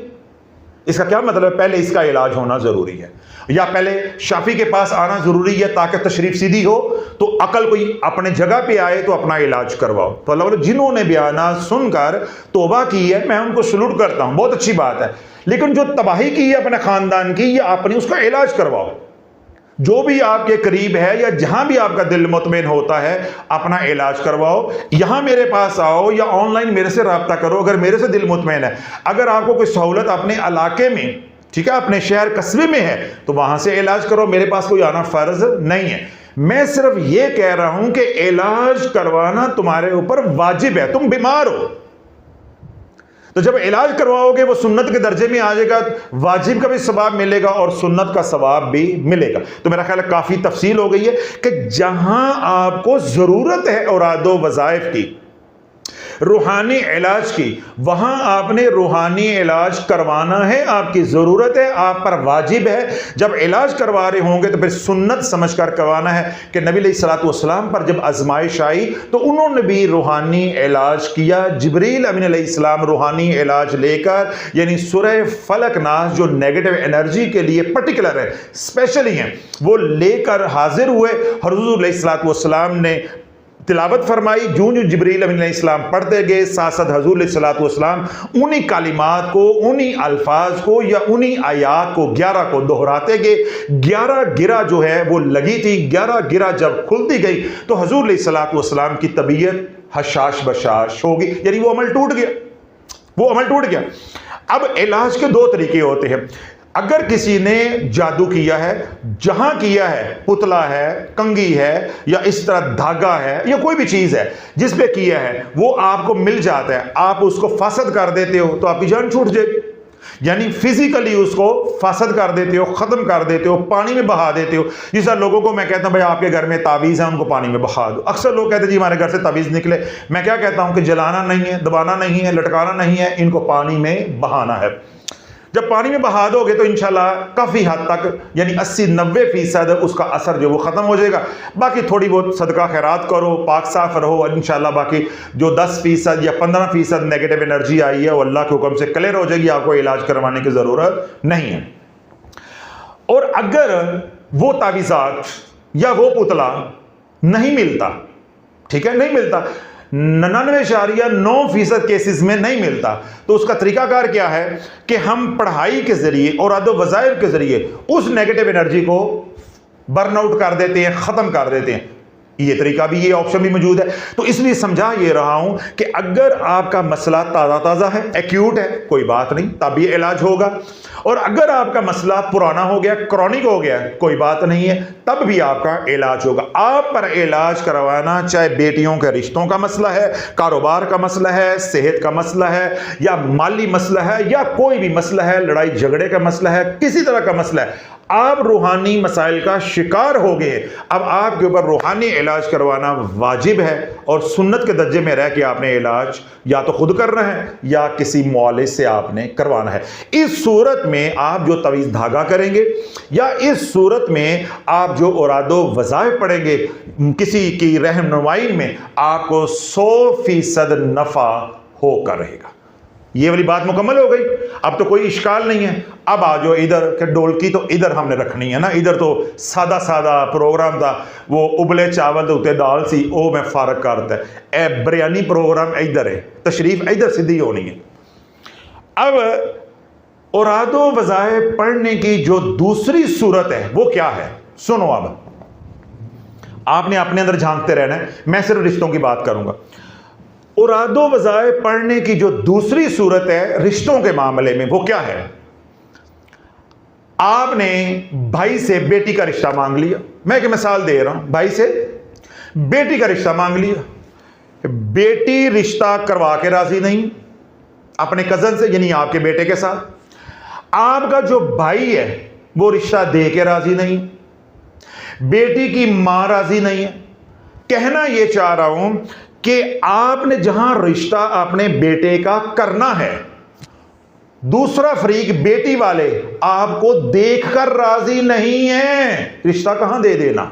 इसका क्या मतलब है? पहले इसका इलाज होना जरूरी है, या पहले शाफी के पास आना जरूरी है ताकि तशरीफ सीधी हो, तो अकल कोई अपने जगह पे आए तो अपना इलाज करवाओ। तो अल्लाह जिन्होंने बयान सुनकर तौबा की है, मैं उनको सलूट करता हूं, बहुत अच्छी बात है। लेकिन जो तबाही की है अपने खानदान की, या अपनी, उसका इलाज करवाओ। जो भी आपके करीब है या जहां भी आपका दिल मुतमईन होता है, अपना इलाज करवाओ। यहां मेरे पास आओ या ऑनलाइन मेरे से रब्ता करो अगर मेरे से दिल मुतमईन है। अगर आपको कोई सहूलत अपने इलाके में, ठीक है, अपने शहर कस्बे में है, तो वहां से इलाज करो, मेरे पास कोई आना फर्ज नहीं है। मैं सिर्फ ये कह रहा हूं कि इलाज करवाना तुम्हारे ऊपर वाजिब है, तुम बीमार हो तो जब इलाज करवाओगे वो सुन्नत के दर्जे में आ जाएगा, वाजिब का भी सवाब मिलेगा और सुन्नत का सवाब भी मिलेगा। तो मेरा ख्याल है काफी तफसील हो गई है कि जहां आपको जरूरत है औरादो वज़ाइफ की, रूहानी इलाज की, वहां आपने रूहानी इलाज करवाना है, आपकी जरूरत है, आप पर वाजिब है। जब इलाज करवा रहे होंगे तो फिर सुन्नत समझकर करवाना है कि नबी अलैहिस्सलाम पर जब आजमाइश आई तो उन्होंने भी रूहानी इलाज किया। जिब्रील अमीन अलैहिस्सलाम रूहानी इलाज लेकर, यानी सूरह फलक नास जो नेगेटिव एनर्जी के लिए पर्टिकुलर है, स्पेशली हैं, वो लेकर हाजिर हुए। हुज़ूर अलैहिस्सलाम ने तिलावत फरमाई, जूं जिब्रील अलैहिस्सलाम पढ़ते गए, साथ साथ हुज़ूर अलैहिस्सलाम उन्हीं कालिमात को, उन्हीं अल्फाज को या उन्हीं आयात को 11 को दोहराते गए। 11 गिरा जो है वो लगी थी, 11 गिरा जब खुलती गई तो हुज़ूर अलैहिस्सलाम की तबीयत हशाश बशाश हो गई, यानी वो अमल टूट गया, वो अमल टूट गया। अब इलाज के 2 तरीके होते हैं। अगर किसी ने जादू किया है, जहां किया है, पुतला है, कंघी है, या इस तरह धागा है, या कोई भी चीज है जिस पे किया है, वो आपको मिल जाता है, आप उसको फासद कर देते हो तो आपकी जान छूट जाएगी। यानी फिजिकली उसको फासद कर देते हो, खत्म कर देते हो, पानी में बहा देते हो। जिस तरह लोगों को मैं कहता हूं भाई आपके घर में तावीज़ है, उनको पानी में बहा दो। अक्सर लोग कहते हैं जी हमारे घर से तावीज़ निकले। मैं क्या कहता हूं कि जलाना नहीं है, दबाना नहीं है, लटकाना नहीं है, इनको पानी में बहाना है। जब पानी में बहा दोगे तो इंशाल्लाह काफ़ी हद तक यानी 80-90% उसका असर जो वो ख़त्म हो जाएगा। बाकी थोड़ी बहुत सदका खैरात करो, पाक साफ रहो, इंशाल्लाह बाकी जो 10% या 15% नेगेटिव एनर्जी आई है वो अल्लाह के हुक्म से क्लियर हो जाएगी। आपको इलाज करवाने की ज़रूरत नहीं है। और अगर वो तावीज़ात या वो पुतला नहीं मिलता, ठीक है, नहीं मिलता, 99.9% केसेस में नहीं मिलता, तो उसका तरीकाकार क्या है कि हम पढ़ाई के जरिए और आदो वज़ाइफ के जरिए उस नेगेटिव एनर्जी को बर्न आउट कर देते हैं, खत्म कर देते हैं। ये तरीका भी, ये ऑप्शन भी मौजूद है। तो इसलिए समझा ये रहा हूं कि अगर आपका मसला ताज़ा है, एक्यूट है, कोई बात नहीं, तब ये इलाज होगा। और अगर आपका मसला पुराना हो गया, क्रॉनिक हो गया, कोई बात नहीं है, तब भी आपका इलाज होगा। आप पर इलाज करवाना, चाहे बेटियों के रिश्तों का मसला है, कारोबार का मसला है, सेहत का मसला है, या माली मसला है, या कोई भी मसला है, लड़ाई झगड़े का मसला है, किसी तरह का मसला है, आप रूहानी मसाइल का शिकार हो गए, अब आपके ऊपर रूहानी इलाज करवाना वाजिब है। और सुन्नत के दर्जे में रह के आपने इलाज या तो खुद करना है या किसी मुआलिज से आपने करवाना है। इस सूरत में आप जो तवीज़ धागा करेंगे या इस सूरत में आप जो औरादो वज़ाइफ पढ़ेंगे, किसी की रहनुमाई में आपको 100% नफ़ा होकर रहेगा। ये वाली बात मुकम्मल हो गई। अब तो कोई इश्काल नहीं है। अब आ जाओ इधर के ढोलकी तो इधर हमने रखनी है ना। इधर तो सादा सादा प्रोग्राम था, वो उबले चावल तो उत्ते दाल सी, वो मैं फारक करता है। ए बिरयानी प्रोग्राम इधर है, तशरीफ इधर सीधी होनी है। अब औरादो वज़ाइफ पढ़ने की जो दूसरी सूरत है वो क्या है, सुनो। अब आपने अपने अंदर झांकते रहना है, मैं सिर्फ रिश्तों की बात करूंगा। औरादो वज़ाइफ पढ़ने की जो दूसरी सूरत है रिश्तों के मामले में, वो क्या है? आपने भाई से बेटी का रिश्ता मांग लिया। मैं एक मिसाल दे रहा हूं, भाई से बेटी का रिश्ता मांग लिया। बेटी रिश्ता करवा के राजी नहीं अपने कजन से, यानी आपके बेटे के साथ। आपका जो भाई है वो रिश्ता दे के राजी नहीं, बेटी की मां राजी नहीं है। कहना यह चाह रहा हूं कि आपने जहां रिश्ता अपने बेटे का करना है, दूसरा फरीक बेटी वाले आपको देखकर राजी नहीं है, रिश्ता कहां दे देना,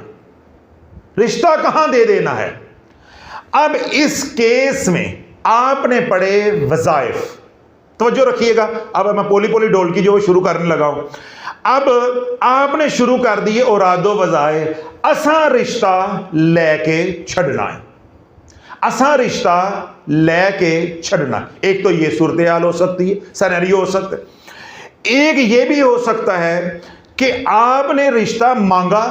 रिश्ता कहां दे देना है। अब इस केस में आपने पढ़े वज़ाइफ, तवज्जो रखिएगा। अब मैं पोली पोली ढोलकी जो शुरू करने लगा हूं। अब आपने शुरू कर दिए औरादो वज़ाइफ, असा रिश्ता लेके छड़ना है, असा रिश्ता लेके छड़ना। एक तो ये सूरत हाल हो सकती है, सिनेरियो हो सकता है। एक ये भी हो सकता है कि आपने रिश्ता मांगा,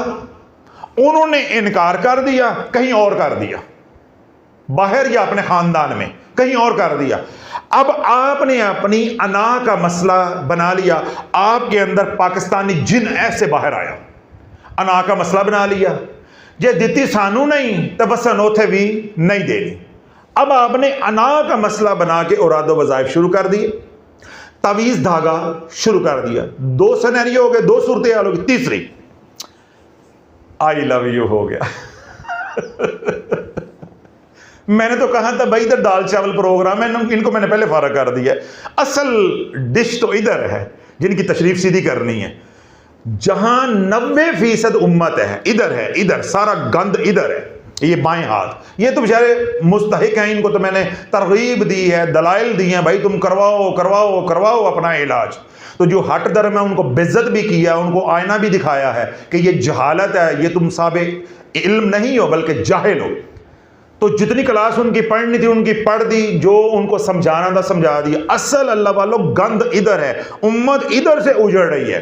उन्होंने इनकार कर दिया, कहीं और कर दिया, बाहर या अपने खानदान में कहीं और कर दिया। अब आपने अपनी अना का मसला बना लिया, आपके अंदर पाकिस्तानी जिन ऐसे बाहर आया, अना का मसला बना लिया, जे दिती सानू नहीं तो वसन उथे भी नहीं देनी। अब आपने अना का मसला बना के औरादो वज़ाइफ शुरू कर दिए, तवीज़ धागा शुरू कर दिया। दो सिनेरियो हो गए, दो सूरत हाल हो गई। तीसरी आई लव यू हो गया। मैंने तो कहा था भाई इधर दाल चावल प्रोग्राम है, इनको मैंने पहले फारग कर दिया। असल डिश तो इधर है जिनकी तशरीफ सीधी करनी है, जहां 90% उम्मत है, इधर है, इधर सारा गंद इधर है। ये बाएं हाथ, ये तो बेचारे मुस्तहिक हैं, इनको तो मैंने तरगीब दी है, दलाइल दी हैं, भाई तुम करवाओ करवाओ करवाओ अपना इलाज। तो जो हट दर में उनको बेइज्जत भी किया, उनको आईना भी दिखाया है कि ये जहालत है, ये तुम साबे इल्म नहीं हो बल्कि जाहिल हो। तो जितनी क्लास उनकी पढ़नी थी उनकी पढ़ दी, जो उनको समझाना था समझा दिया। असल अल्लाह वालों गंद इधर है, उम्मत इधर से उजड़ रही है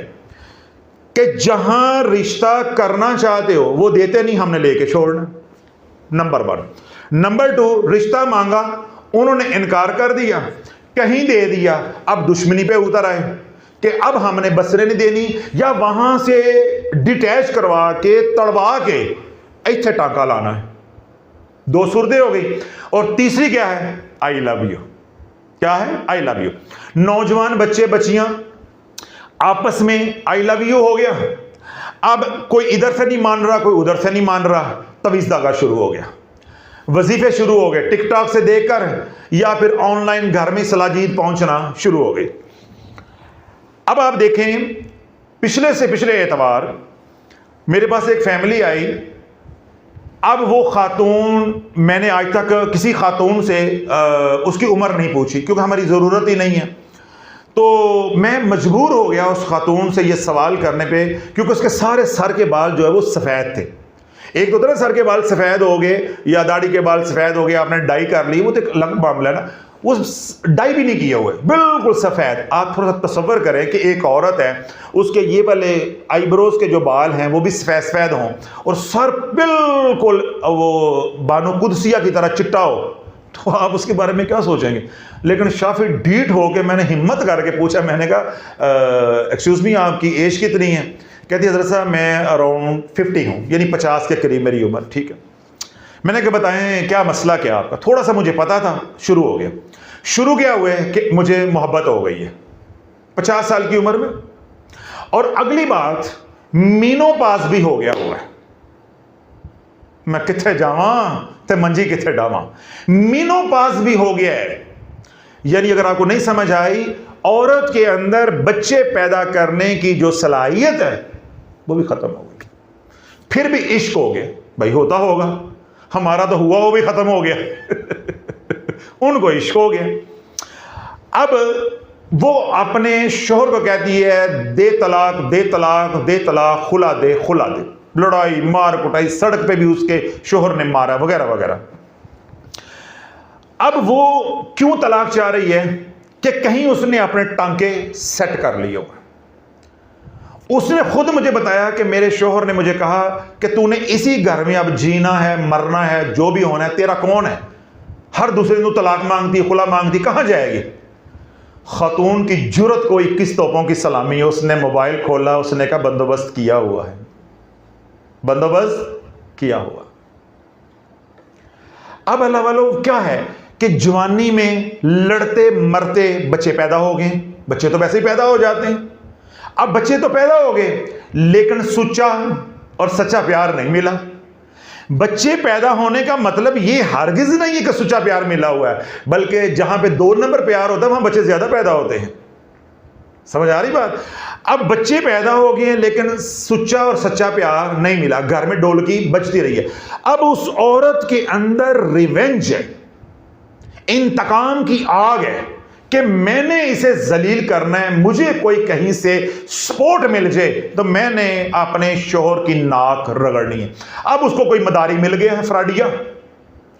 कि जहां रिश्ता करना चाहते हो वो देते नहीं, हमने लेके छोड़ना, नंबर 1। नंबर 2, रिश्ता मांगा, उन्होंने इनकार कर दिया, कहीं दे दिया, अब दुश्मनी पे उतर आए कि अब हमने बसरे नहीं देनी, या वहां से डिटैच करवा के तड़वा के इत्थे टांका लाना है। दो सूरतें हो गई। और तीसरी क्या है? I love you. क्या है? I love you. नौजवान बच्चे बच्चियां आपस में आई लव यू हो गया। अब कोई इधर से नहीं मान रहा, कोई उधर से नहीं मान रहा, तवीज़ धागा शुरू हो गया, वजीफे शुरू हो गए, टिकटॉक से देखकर या फिर ऑनलाइन घर में सलाजीद पहुंचना शुरू हो गई। अब आप देखें, पिछले से पिछले एतवार मेरे पास एक फैमिली आई। अब वो खातून, मैंने आज तक किसी खातून से उसकी उम्र नहीं पूछी क्योंकि हमारी ज़रूरत ही नहीं है, तो मैं मजबूर हो गया उस खातून से ये सवाल करने पे, क्योंकि उसके सारे सर के बाल जो है वो सफ़ेद थे। एक तो तरह सर के बाल सफ़ेद हो गए या दाढ़ी के बाल सफ़ेद हो गए, आपने डाई कर ली, वो तो एक अलग मामला है ना, वो डाई भी नहीं किए हुए, बिल्कुल सफ़ेद। आप थोड़ा सा तसव्वुर करें कि एक औरत है, उसके ये वाले आईब्रोज के जो बाल हैं वो भी सफ़ेद सफ़ेद हों और सर बिल्कुल वो बानो कुदसिया की तरह चिट्टा हो, तो आप उसके बारे में क्या सोचेंगे। लेकिन शाफी ढीठ हो के मैंने हिम्मत करके पूछा, मैंने कहा एक्सक्यूज़ मी, आपकी एज कितनी है? कहती हज़रत साहब मैं अराउंड 50 हूँ, यानी 50 के करीब मेरी उम्र। ठीक है, मैंने कहा बताएं क्या मसला क्या आपका। थोड़ा सा मुझे पता था। शुरू हो गया। शुरू क्या हुआ है कि मुझे मोहब्बत हो गई है 50 साल की उम्र में, और अगली बात मीनोपास भी हो गया हुआ है। मैं किथे जावा ते मंजी किथे डावा, मीनोपास भी हो गया है। यानी अगर आपको नहीं समझ आई, औरत के अंदर बच्चे पैदा करने की जो सलाहियत है वो भी खत्म हो गई। फिर भी इश्क हो गया, भाई होता होगा, हमारा तो हुआ, वो भी खत्म हो गया उनको इश्क हो गया। अब वो अपने शोहर को कहती है दे तलाक दे तलाक दे तलाक, खुला दे खुला दे। लड़ाई मार कुटाई, सड़क पे भी उसके शोहर ने मारा वगैरह वगैरह। अब वो क्यों तलाक चाह रही है कि कहीं उसने अपने टांके सेट कर लिए हो। उसने खुद मुझे बताया कि मेरे शोहर ने मुझे कहा कि तूने इसी घर में अब जीना है, मरना है, जो भी होना है, तेरा कौन है? हर दूसरे दिन तलाक मांगती, खुला मांगती, कहां जाएगी? खातून की जुर्रत को 21 तोपों की सलामी है। उसने मोबाइल खोला, उसने कहा बंदोबस्त किया हुआ है, बंदोबस्त किया हुआ। अब अल्लाह वालों क्या है कि जवानी में लड़ते मरते बच्चे पैदा हो गए। बच्चे तो वैसे ही पैदा हो जाते हैं। अब बच्चे तो पैदा हो गए, लेकिन सच्चा और सच्चा प्यार नहीं मिला। बच्चे पैदा होने का मतलब ये हरगिज नहीं है कि सच्चा प्यार मिला हुआ है, बल्कि जहां पे 2 नंबर प्यार होता है वहां बच्चे ज्यादा पैदा होते हैं। समझ आ रही बात? अब बच्चे पैदा हो गए लेकिन सच्चा और सच्चा प्यार नहीं मिला, घर में ढोलकी बजती रही है। अब उस औरत के अंदर रिवेंज है, इंतकाम की आग है कि मैंने इसे जलील करना है। मुझे कोई कहीं से सपोर्ट मिल जाए तो मैंने अपने शोहर की नाक रगड़नी है। अब उसको कोई मदारी मिल गया है, फ्राडिया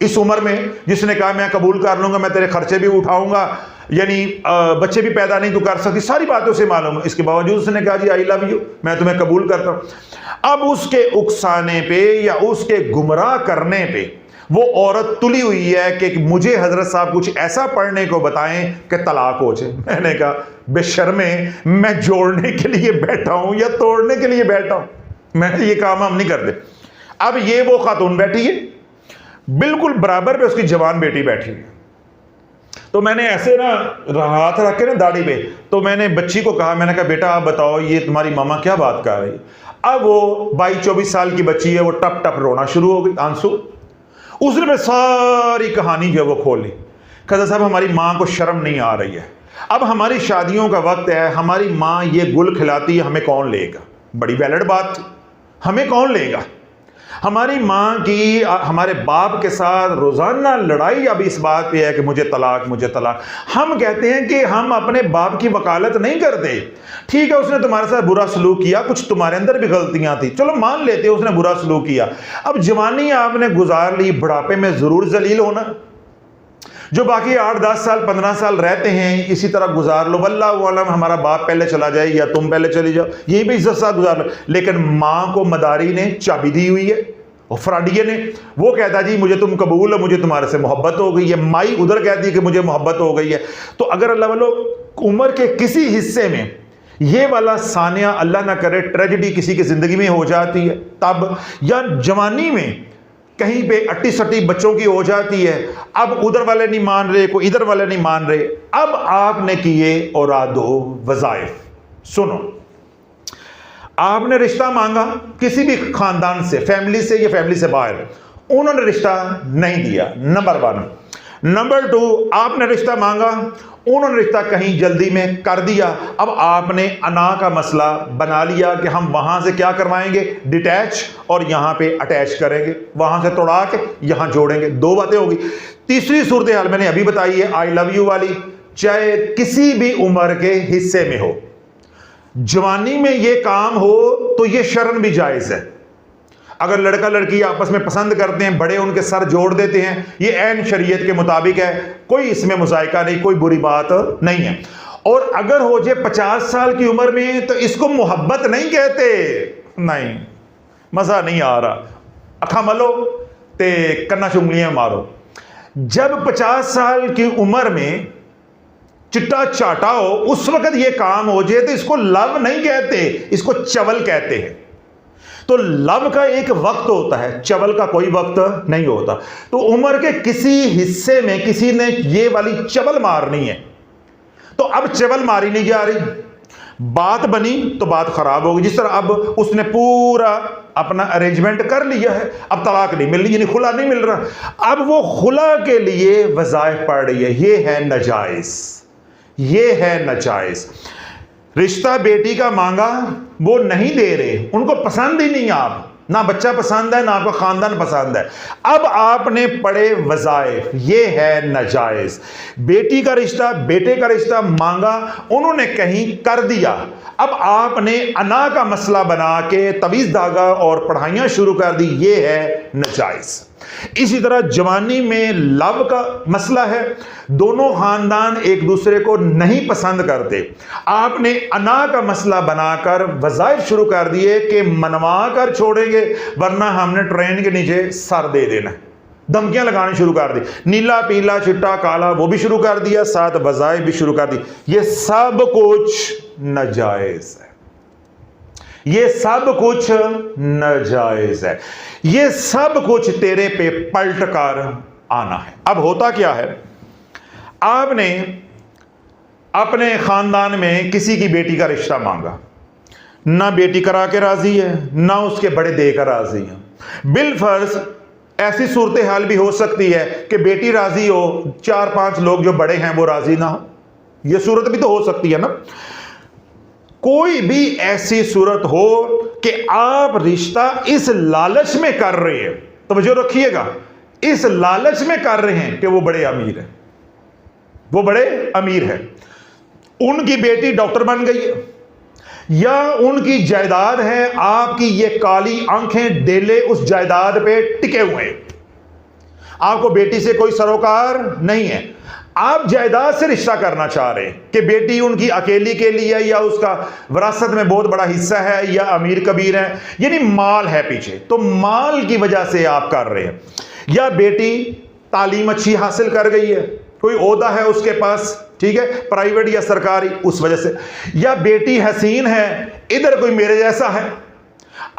इस उम्र में, जिसने कहा मैं कबूल कर लूंगा, मैं तेरे खर्चे भी उठाऊंगा, यानी बच्चे भी पैदा नहीं तो कर सकती, सारी बातें उसे मालूम है। इसके बावजूद उसने कहा जी आई लव यू, मैं तुम्हें कबूल करता हूं। अब उसके उकसाने पे या उसके गुमराह करने पे वो औरत तुली हुई है कि मुझे हजरत साहब कुछ ऐसा पढ़ने को बताएं कि तलाक हो जाए। मैंने कहा बेशर्मे, मैं जोड़ने के लिए बैठा हूं या तोड़ने के लिए बैठा हूं? मैंने ये काम हम नहीं करते। अब ये वो खातून बैठी है, बिल्कुल बराबर पे उसकी जवान बेटी बैठी है। तो मैंने ऐसे ना हाथ रख के ना दाढ़ी पे, तो मैंने बच्ची को कहा, मैंने कहा बेटा आप बताओ ये तुम्हारी मामा क्या बात कर रही। अब वो 22-24 साल की बच्ची है, वो टप टप रोना शुरू हो गई, आंसू। उसने मैं सारी कहानी जो है वो खोली। कहता साहब हमारी माँ को शर्म नहीं आ रही है, अब हमारी शादियों का वक्त है, हमारी माँ ये गुल खिलाती है, हमें कौन लेगा? बड़ी वैलिड बात थी, हमें कौन लेगा? हमारी माँ की हमारे बाप के साथ रोजाना लड़ाई अब इस बात पे है कि मुझे तलाक मुझे तलाक। हम कहते हैं कि हम अपने बाप की वकालत नहीं करते। ठीक है, उसने तुम्हारे साथ बुरा सलूक किया, कुछ तुम्हारे अंदर भी गलतियां थी, चलो मान लेते उसने बुरा सलूक किया। अब जवानी आपने गुजार ली, बुढ़ापे में जरूर जलील होना। जो बाकी 8-10 साल 15 साल रहते हैं इसी तरह गुजार लो, वल्लाहु आलम हमारा बाप पहले चला जाए या तुम पहले चली जाओ, यही भी इज्जत साथ गुजार लो। लेकिन माँ को मदारी ने चाबी दी हुई है और फ्राडिये ने, वो कहता जी मुझे तुम कबूल है, मुझे तुम्हारे से मोहब्बत हो गई है। माई उधर कहती है कि मुझे मोहब्बत हो गई है। तो अगर अल्लाह वालों उम्र के किसी हिस्से में ये वाला सानिया अल्लाह ना करे ट्रेजेडी किसी की जिंदगी में हो जाती है तब, या जवानी में कहीं पे अट्टी सट्टी बच्चों की हो जाती है, अब उधर वाले नहीं मान रहे, कोई इधर वाले नहीं मान रहे, अब आपने किए औरादो वज़ाइफ। सुनो, आपने रिश्ता मांगा किसी भी खानदान से, फैमिली से या फैमिली से बाहर, उन्होंने रिश्ता नहीं दिया, नंबर 1। नंबर 2, आपने रिश्ता मांगा, उन्होंने रिश्ता कहीं जल्दी में कर दिया। अब आपने अना का मसला बना लिया कि हम वहां से क्या करवाएंगे, डिटैच, और यहां पे अटैच करेंगे, वहां से तोड़ा के यहां जोड़ेंगे। 2 बातें होगी। तीसरी सूरत हाल मैंने अभी बताई है, आई लव यू वाली, चाहे किसी भी उम्र के हिस्से में हो, जवानी में ये काम हो तो ये शर्म भी जायज है। अगर लड़का लड़की आपस में पसंद करते हैं, बड़े उनके सर जोड़ देते हैं, ये ऐन शरीयत के मुताबिक है, कोई इसमें मुज़ायका नहीं, कोई बुरी बात नहीं है। और अगर हो जाए 50 साल की उम्र में तो इसको मोहब्बत नहीं कहते, नहीं, मजा नहीं आ रहा, अखा मलो ते कन्ना चुंगलियां मारो। जब 50 साल की उम्र में चिट्टा चाटा हो, उस वक्त ये काम हो जाए तो इसको लव नहीं कहते, इसको चवल कहते हैं। तो लव का एक वक्त होता है, चवल का कोई वक्त नहीं होता। तो उम्र के किसी हिस्से में किसी ने ये वाली चवल मारनी है, तो अब चवल मारी नहीं जा रही, बात बनी तो बात खराब होगी। जिस तरह अब उसने पूरा अपना अरेंजमेंट कर लिया है, अब तलाक नहीं मिल रही, यानी खुला नहीं मिल रहा, अब वो खुला के लिए वज़ाइफ पड़ रही है, ये है नाजायज, ये है नाजायज। रिश्ता बेटी का मांगा, वो नहीं दे रहे, उनको पसंद ही नहीं, आप ना बच्चा पसंद है ना आपका खानदान पसंद है, अब आपने पड़े वज़ाइफ, ये है नाजायज। बेटी का रिश्ता बेटे का रिश्ता मांगा, उन्होंने कहीं कर दिया, अब आपने अना का मसला बना के तवीज़ धागा और पढ़ाइयाँ शुरू कर दी, ये है नाजायज। इसी तरह जवानी में लव का मसला है, दोनों खानदान एक दूसरे को नहीं पसंद करते, आपने अना का मसला बनाकर वज़ाइफ शुरू कर दिए कि मनवा कर छोड़ेंगे वरना हमने ट्रेन के नीचे सर दे देना, धमकियां लगानी शुरू कर दी, नीला पीला चिट्टा काला वो भी शुरू कर दिया, साथ वज़ाइफ भी शुरू कर दी। ये सब कुछ नाजायज है, ये सब कुछ नाजायज है, ये सब कुछ तेरे पे पलट कर आना है। अब होता क्या है, आपने अपने खानदान में किसी की बेटी का रिश्ता मांगा, ना बेटी करा के राजी है ना उसके बड़े देकर राजी हैं। बिलफर्ज ऐसी सूरत हाल भी हो सकती है कि बेटी राजी हो, 4-5 लोग जो बड़े हैं वो राजी ना हो, यह सूरत भी तो हो सकती है ना। कोई भी ऐसी सूरत हो कि आप रिश्ता इस लालच में कर रहे हैं, तो वजह रखिएगा, इस लालच में कर रहे हैं कि वो बड़े अमीर है, वो बड़े अमीर है, उनकी बेटी डॉक्टर बन गई है, या उनकी जायदाद है, आपकी ये काली आंखें डेले उस जायदाद पे टिके हुए हैं, आपको बेटी से कोई सरोकार नहीं है, आप जायदाद से रिश्ता करना चाह रहे हैं कि बेटी उनकी अकेली के लिए या उसका विरासत में बहुत बड़ा हिस्सा है या अमीर कबीर है, यानी माल है पीछे, तो माल की वजह से आप कर रहे हैं। या बेटी तालीम अच्छी हासिल कर गई है, कोई ओहदा है उसके पास, ठीक है, प्राइवेट या सरकारी, उस वजह से। या बेटी हसीन है, इधर कोई मेरे जैसा है,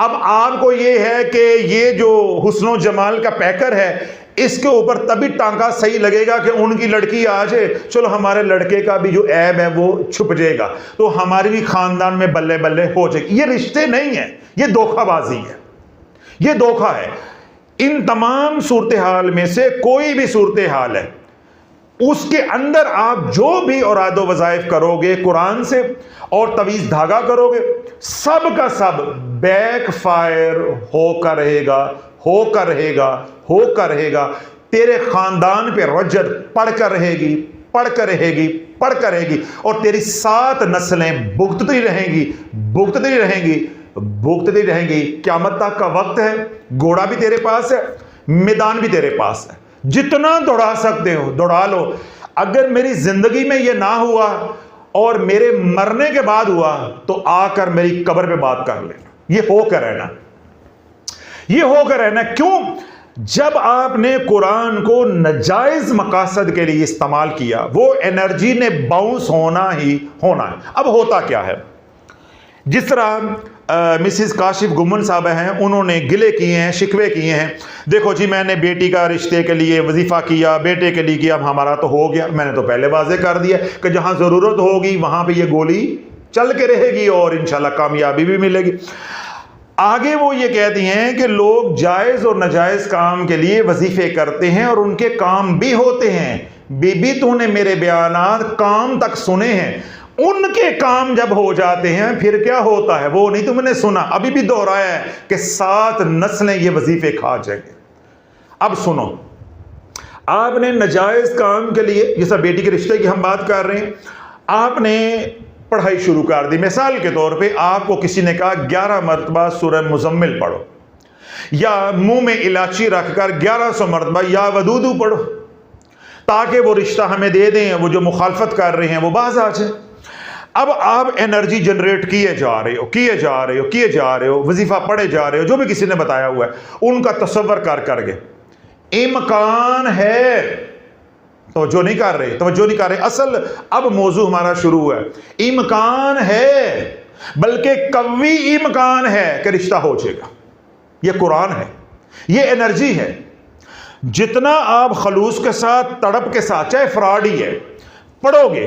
अब आपको ये है कि ये जो हुस्नो जमाल का पैकर है इसके ऊपर तभी टांका सही लगेगा कि उनकी लड़की आ जाए, चलो हमारे लड़के का भी जो ऐब है वो छुप जाएगा, तो हमारी भी खानदान में बल्ले बल्ले हो जाएगी। ये रिश्ते नहीं है, ये धोखाबाजी है, ये धोखा है। इन तमाम सूरत हाल में से कोई भी सूरत हाल है, उसके अंदर आप जो भी औरादो वज़ाइफ करोगे कुरान से और तवीज़ धागा करोगे, सब का सब बैक फायर होकर रहेगा, होकर रहेगा, होकर रहेगा। तेरे खानदान पे रज्जत पड़कर रहेगी, पड़कर रहेगी, पड़कर रहेगी, और तेरी 7 नस्लें भुगतती रहेंगी, भुगतती रहेंगी, भुगतती रहेंगी। क़यामत तक का वक्त है, घोड़ा भी तेरे पास है, मैदान भी तेरे पास है, जितना दौड़ा सकते हो दौड़ा लो। अगर मेरी जिंदगी में यह ना हुआ और मेरे मरने के बाद हुआ तो आकर मेरी कब्र पे बात कर लेना, ये होकर रहना, ये होकर रहना। क्यों? जब आपने कुरान को नाजायज मकासद के लिए इस्तेमाल किया, वो एनर्जी ने बाउंस होना ही होना है। अब होता क्या है, जिस तरह मिसिस काशिफ गुमन साहब हैं, उन्होंने गिले किए हैं, शिकवे किए हैं, देखो जी मैंने बेटी का रिश्ते के लिए वजीफ़ा किया, बेटे के लिए किया, अब हमारा तो हो गया। मैंने तो पहले वाजे कर दिया कि जहाँ ज़रूरत होगी वहाँ पे ये गोली चल के रहेगी और इंशाल्लाह कामयाबी भी मिलेगी। आगे वो ये कहती हैं कि लोग जायज़ और नाजायज़ काम के लिए वजीफ़े करते हैं और उनके काम भी होते हैं। बीबी तूने मेरे बयानात काम तक सुने हैं, उनके काम जब हो जाते हैं फिर क्या होता है वो नहीं तुमने सुना। अभी भी दोहराया है कि 7 नस्लें ये वजीफे खा जाएंगे। अब सुनो, आपने नाजायज काम के लिए, जैसा बेटी के रिश्ते की हम बात कर रहे हैं, आपने पढ़ाई शुरू कर दी। मिसाल के तौर पे आपको किसी ने कहा 11 मरतबा सूरह मुज़म्मिल पढ़ो, या मुंह में इलायची रखकर 1100 मरतबा या वदूदू पढ़ो, ताकि वो रिश्ता हमें दे दें, वो जो मुखालफत कर रहे हैं वो बाज आ जाए। अब आप एनर्जी जनरेट किए जा रहे हो, वजीफा पढ़े जा रहे हो, जो भी किसी ने बताया हुआ है उनका तसव्वुर कर करके इम्कान है, तवज्जो नहीं कर रहे। असल अब मौजू हमारा शुरू हुआ है। इम्कान है, बल्कि कवी इम्कान है कि रिश्ता हो जाएगा। ये कुरान है, ये एनर्जी है। जितना आप खलूस के साथ, तड़प के साथ, चाहे फ्रॉड ही है, पढ़ोगे,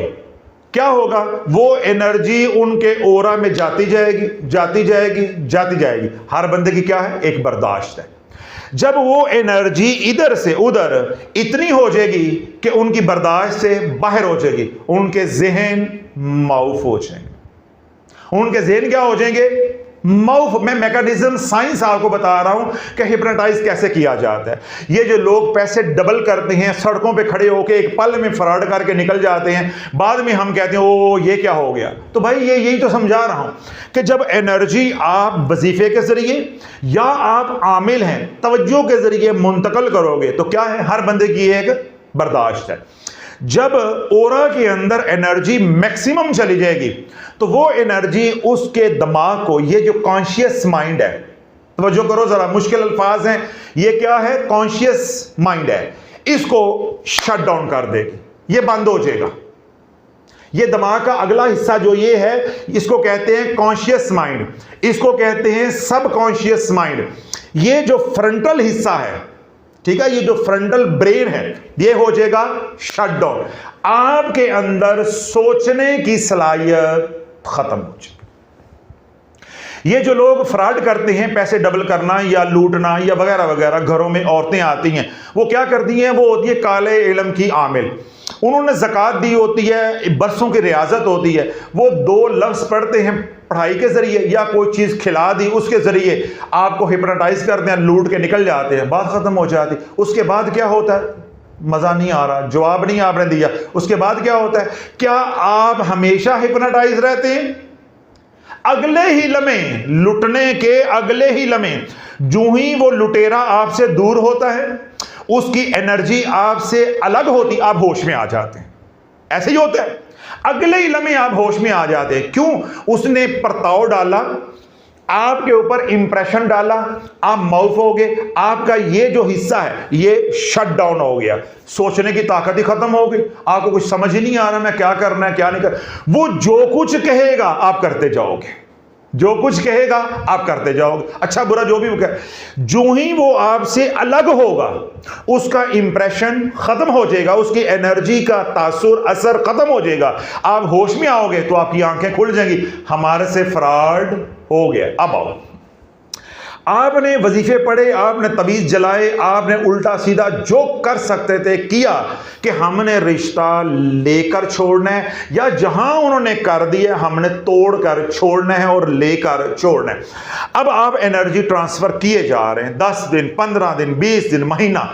क्या होगा, वो एनर्जी उनके ओरा में जाती जाएगी। हर बंदे की क्या है, एक बर्दाश्त है। जब वो एनर्जी इधर से उधर इतनी हो जाएगी कि उनकी बर्दाश्त से बाहर हो जाएगी, उनके जहन माऊफ हो जाएंगे। उनके जहन क्या हो जाएंगे, माउफ। मैं मैकेनिज्म साइंस आपको बता रहा हूं कि हिप्नोटाइज कैसे किया जाता है। ये जो लोग पैसे डबल करते हैं, सड़कों पे खड़े होकर एक पल में फ्रॉड करके निकल जाते हैं, बाद में हम कहते हैं ओ ये क्या हो गया। तो भाई ये यही तो समझा रहा हूं कि जब एनर्जी आप वजीफे के जरिए या आप आमिल हैं तवज्जो के जरिए मुंतकल करोगे तो क्या है, हर बंदे की एक बर्दाश्त है। जब ओरा के अंदर एनर्जी मैक्सिमम चली जाएगी तो वो एनर्जी उसके दिमाग को, ये जो कॉन्शियस माइंड है, तो जो करो जरा, मुश्किल अल्फाज हैं, ये क्या है, कॉन्शियस माइंड है, इसको शट डाउन कर देगी, ये बंद हो जाएगा। ये दिमाग का अगला हिस्सा जो ये है, इसको कहते हैं कॉन्शियस माइंड, इसको कहते हैं सब कॉन्शियस माइंड। ये जो फ्रंटल हिस्सा है, ठीक है, ये जो फ्रंटल ब्रेन है, ये हो जाएगा शट डाउन। आपके अंदर सोचने की सलाहियत खत्म हो जाएगी। ये जो लोग फ्रॉड करते हैं, पैसे डबल करना या लूटना या वगैरह वगैरह, घरों में औरतें आती हैं, वो क्या करती हैं, वो होती है काले इल्म की आमिल। उन्होंने ज़कात दी होती है, बरसों की रियाजत होती है, वो 2 लफ्ज़ पढ़ते हैं पढ़ाई के जरिए या कोई चीज़ खिला दी उसके जरिए, आपको हिप्नोटाइज करते हैं, लूट के निकल जाते हैं, बात ख़त्म हो जाती। उसके बाद क्या होता है, मज़ा नहीं आ रहा, जवाब नहीं आपने दिया, उसके बाद क्या होता है, क्या आप हमेशा हिप्नोटाइज रहते हैं? अगले ही लम्हे, लुटने के अगले ही लम्हे, जो ही वो लुटेरा आपसे दूर होता है, उसकी एनर्जी आपसे अलग होती, आप होश में आ जाते हैं। ऐसे ही होता है, अगले ही लम्हे आप होश में आ जाते हैं। क्यों? उसने परताव डाला, आपके ऊपर इंप्रेशन डाला, आप माउफ हो गए, आपका ये जो हिस्सा है ये शट डाउन हो गया, सोचने की ताकत ही खत्म हो गई, आपको कुछ समझ ही नहीं आ रहा मैं क्या करना है क्या नहीं कर। वो जो कुछ कहेगा आप करते जाओगे, जो कुछ कहेगा आप करते जाओगे, अच्छा बुरा जो भी वो कहे, जो ही वो आपसे अलग होगा उसका इंप्रेशन खत्म हो जाएगा, उसकी एनर्जी का तासुर असर खत्म हो जाएगा, आप होश में आओगे तो आपकी आंखें खुल जाएंगी, हमारे से फ्रॉड हो गया। अब आओ, आपने वजीफे पढ़े, आपने तवीज़ जलाए, आपने उल्टा सीधा जो कर सकते थे किया कि हमने रिश्ता लेकर छोड़ना है, या जहां उन्होंने कर दिया हमने तोड़कर छोड़ना है और लेकर छोड़ना है। अब आप एनर्जी ट्रांसफर किए जा रहे हैं, 10 दिन, 15 दिन, 20 दिन, महीना।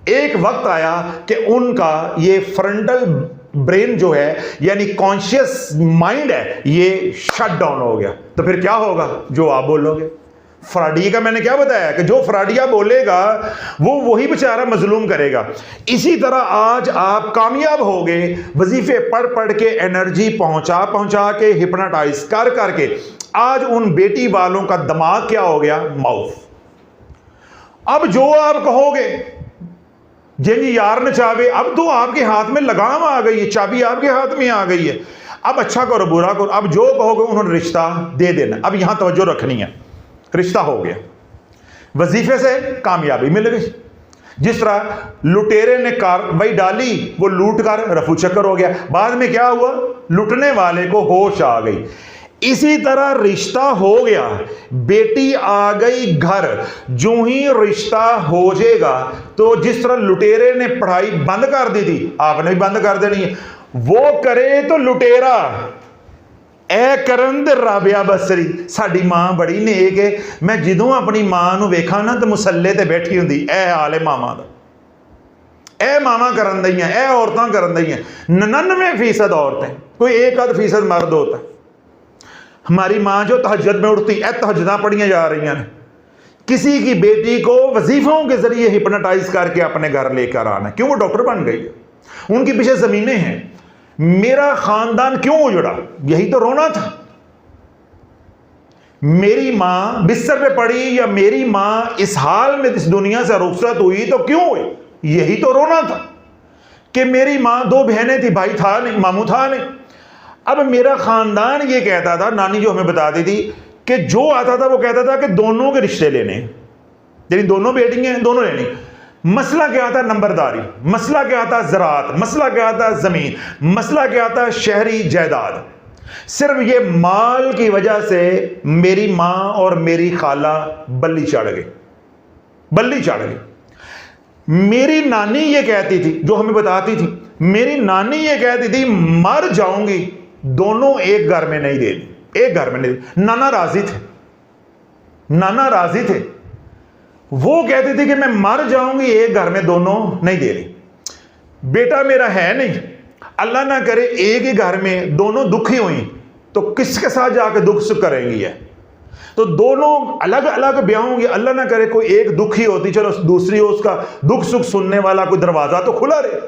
एक वक्त आया कि उनका ये फ्रंटल ब्रेन जो है यानी कॉन्शियस माइंड है, ये शट डाउन हो गया। तो फिर क्या होगा, जो आप बोलोगे। फ्राडिया का मैंने क्या बताया कि जो फ्राडिया बोलेगा वो वही बेचारा मजलूम करेगा। इसी तरह आज आप कामयाब हो गए, वजीफे पढ़ पढ़ के, एनर्जी पहुंचा के, हिप्नोटाइज कर करके, आज उन बेटी वालों का दिमाग क्या हो गया, माउफ। अब जो आप कहोगे जिन यार न चावे, अब तो आपके हाथ में लगाम आ गई है, चाबी आपके हाथ में आ गई है। अब अच्छा करो बुरा करो, अब जो कहोगे उन्होंने रिश्ता दे देना। अब यहां तवज्जो रखनी है, रिश्ता हो गया, वजीफे से कामयाबी मिल गई। जिस तरह लुटेरे ने कार्रवाई डाली, वो लूट कर रफू चक्कर हो गया, बाद में क्या हुआ, लुटने वाले को होश आ गई। इसी तरह रिश्ता हो गया, बेटी आ गई घर, जो ही रिश्ता हो जाएगा तो जिस तरह लुटेरे ने पढ़ाई बंद कर दी थी, आपने भी बंद कर देनी है। वो करे तो लुटेरा, ए करन दे राबिया बसरी। साडी मां बड़ी नेक है, मैं जदों अपनी मां नूं वेखा ना तो मुसल्ले ते बैठी हुंदी, ए हाल है मामा दा, ए मामा करन दईयां, ए औरतां करन दईयां। 99% औरतें, कोई 1% मर्द होता है। हमारी मां जो तहज्जुद में उठती, ए तहज्जुदां पढ़ियां जा रही हैं। किसी की बेटी को वजीफों के जरिए हिप्नोटाइज करके अपने घर लेकर आना, क्यों? वो डॉक्टर बन गई है, उनके पीछे जमीनें हैं। मेरा खानदान क्यों उजड़ा? यही तो रोना था। मेरी मां बिस्तर पे पड़ी या मेरी मां इस हाल में इस दुनिया से रुखसत हुई तो क्यों हुई? यही तो रोना था कि मेरी मां 2 बहनें थी, भाई था नहीं, मामू था नहीं। अब मेरा खानदान ये कहता था, नानी जो हमें बताती थी कि जो आता था वो कहता था कि दोनों के रिश्ते लेने, यानी दोनों बेटियां हैं, दोनों लेनी। मसला क्या था? नंबरदारी। मसला क्या था? ज़राअत। मसला क्या था? ज़मीन। मसला क्या था? शहरी जायदाद। सिर्फ ये माल की वजह से मेरी मां और मेरी खाला बल्ली चढ़ गई, बल्ली चढ़ गई। मेरी नानी ये कहती थी, जो हमें बताती थी, मेरी नानी ये कहती थी मर जाऊंगी, दोनों एक घर में नहीं देनी, एक घर में नहीं। नाना राजी थे, नाना राजी थे। वो कहती थी कि मैं मर जाऊंगी, एक घर में दोनों नहीं दे रही। बेटा मेरा है नहीं, अल्लाह ना करे एक ही घर में दोनों दुखी हुई तो किसके साथ जाकर दुख सुख करेंगी है? तो दोनों अलग अलग ब्याह होंगे, अल्लाह ना करे कोई एक दुखी होती, चलो दूसरी हो, उसका दुख सुख सुनने वाला कोई दरवाजा तो खुला रहे।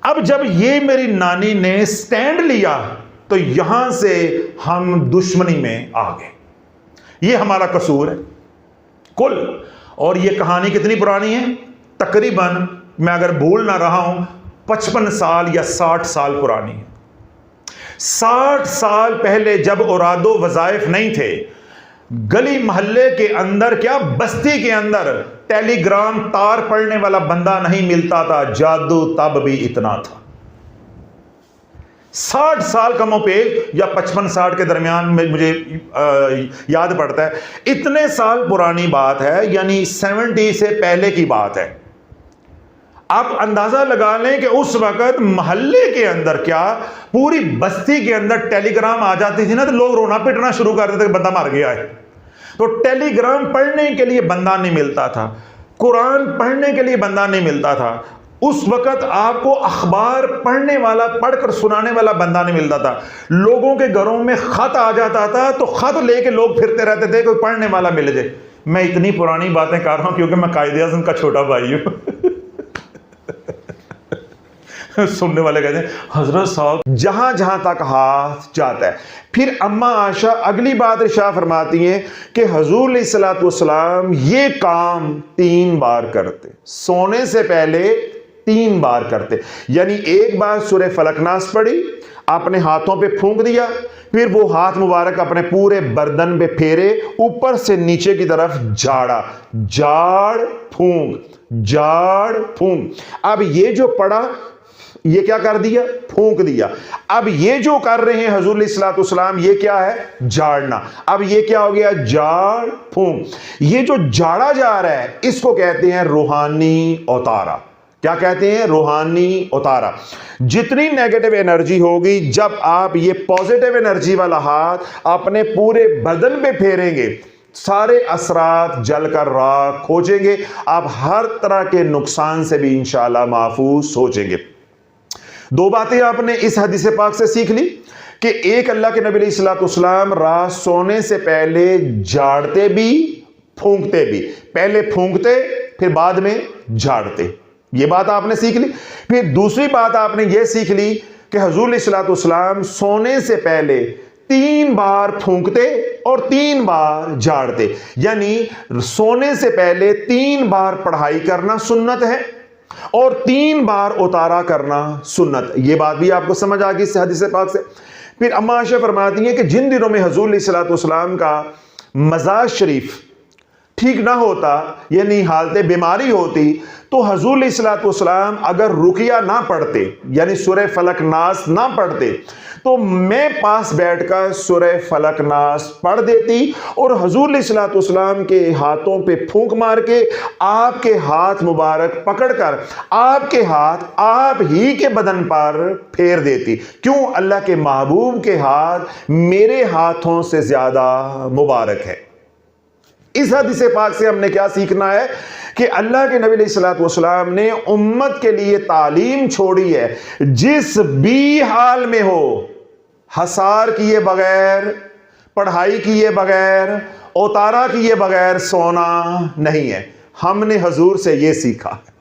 अब जब ये मेरी नानी ने स्टैंड लिया तो यहां से हम दुश्मनी में आ गए। ये हमारा कसूर है कुल। और ये कहानी कितनी पुरानी है? तकरीबन, मैं अगर भूल ना रहा हूं, 55 साल या 60 साल पुरानी है। 60 साल पहले जब औरादो वज़ाइफ नहीं थे, गली मोहल्ले के अंदर, क्या बस्ती के अंदर टेलीग्राम तार पढ़ने वाला बंदा नहीं मिलता था, जादू तब भी इतना था। 60 साल कमो पे या 55-60 के दरमियान में मुझे याद पड़ता है, इतने साल पुरानी बात है, यानी 70 से पहले की बात है। आप अंदाजा लगा लें कि उस वक्त मोहल्ले के अंदर, क्या पूरी बस्ती के अंदर टेलीग्राम आ जाती थी ना तो लोग रोना पिटना शुरू कर देते कि बंदा मर गया है। तो टेलीग्राम पढ़ने के लिए बंदा नहीं मिलता था, कुरान पढ़ने के लिए बंदा नहीं मिलता था। उस वक्त आपको अखबार पढ़ने वाला, पढ़कर सुनाने वाला बंदा नहीं मिलता था। लोगों के घरों में खत आ जाता था तो खत लेके लोग फिरते रहते थे, कोई पढ़ने वाला मिल जाए। मैं इतनी पुरानी बातें कर रहा हूं क्योंकि मैं कायदे आज़म का छोटा भाई हूं। सुनने वाले कहते हैं हजरत साहब, जहां जहां तक हाथ जाता है। फिर अम्मा आशा अगली बात इरशाद फरमाती हैं कि हुजूर अलैहिस्सलातु वस्सलाम ये काम 3 बार करते, सोने से पहले 3 बार करते। यानी एक बार सूरह फलकनास पढ़ी, अपने हाथों पे फूंक दिया, फिर वो हाथ मुबारक अपने पूरे बर्दन पे फेरे, ऊपर से नीचे की तरफ झाड़ा, झाड़ फूंक, झाड़ फूंक। अब ये जो पढ़ा, ये क्या कर दिया? फूंक दिया। अब ये जो कर रहे हैं हुजूर अलैहिस्सलातु वस्सलाम, ये क्या है? झाड़ना। अब ये क्या हो गया? झाड़ फूंक। ये जो झाड़ा जा रहा है इसको कहते हैं रूहानी उतारा। क्या कहते हैं? रूहानी उतारा। जितनी नेगेटिव एनर्जी होगी, जब आप ये पॉजिटिव एनर्जी वाला हाथ अपने पूरे बदन पे फेरेंगे, सारे असरात जलकर राख हो जाएंगे। आप हर तरह के नुकसान से भी इंशाअल्लाह महफूज हो जाएंगे। 2 बातें आपने इस हदीस पाक से सीख ली कि एक, अल्लाह के नबी सल्लल्लाहु अलैहि वसल्लम रात सोने से पहले झाड़ते भी फूंकते भी, पहले फूंकते फिर बाद में झाड़ते। ये बात आपने सीख ली। फिर दूसरी बात आपने ये सीख ली कि हुजूर सल्लल्लाहु अलैहि वसल्लम सोने से पहले 3 बार फूंकते और 3 बार झाड़ते। यानी सोने से पहले 3 बार पढ़ाई करना सुन्नत है और 3 बार उतारा करना सुन्नत। ये बात भी आपको समझ आ गई इस हदीस पाक से। फिर अम्मा आयशा फरमाती हैं कि जिन दिनों में हुजूर अलैहिस्सलातु वस्सलाम का मज़ार शरीफ ठीक ना होता, यानी हालत बीमारी होती, तो हुजूर अलैहिस्सलातु वस्सलाम अगर रुकिया ना पढ़ते, यानी सूरह फलक नास ना पढ़ते, तो मैं पास बैठकर सूरह फलक नास पढ़ देती और हुजूर अलैहिस्सलातु वस्सलाम के हाथों पे फूंक मार के आपके हाथ मुबारक पकड़कर आपके हाथ आप ही के बदन पर फेर देती। क्यों? अल्लाह के महबूब के हाथ मेरे हाथों से ज्यादा मुबारक है। इस हदीस पाक से हमने क्या सीखना है कि अल्लाह के नबी अलैहिस्सलातु वस्सलाम ने उम्मत के लिए तालीम छोड़ी है, जिस भी हाल में हो, हसार किए बगैर, पढ़ाई किए बगैर, उतारा किए बगैर सोना नहीं है। हमने हुजूर से यह सीखा है।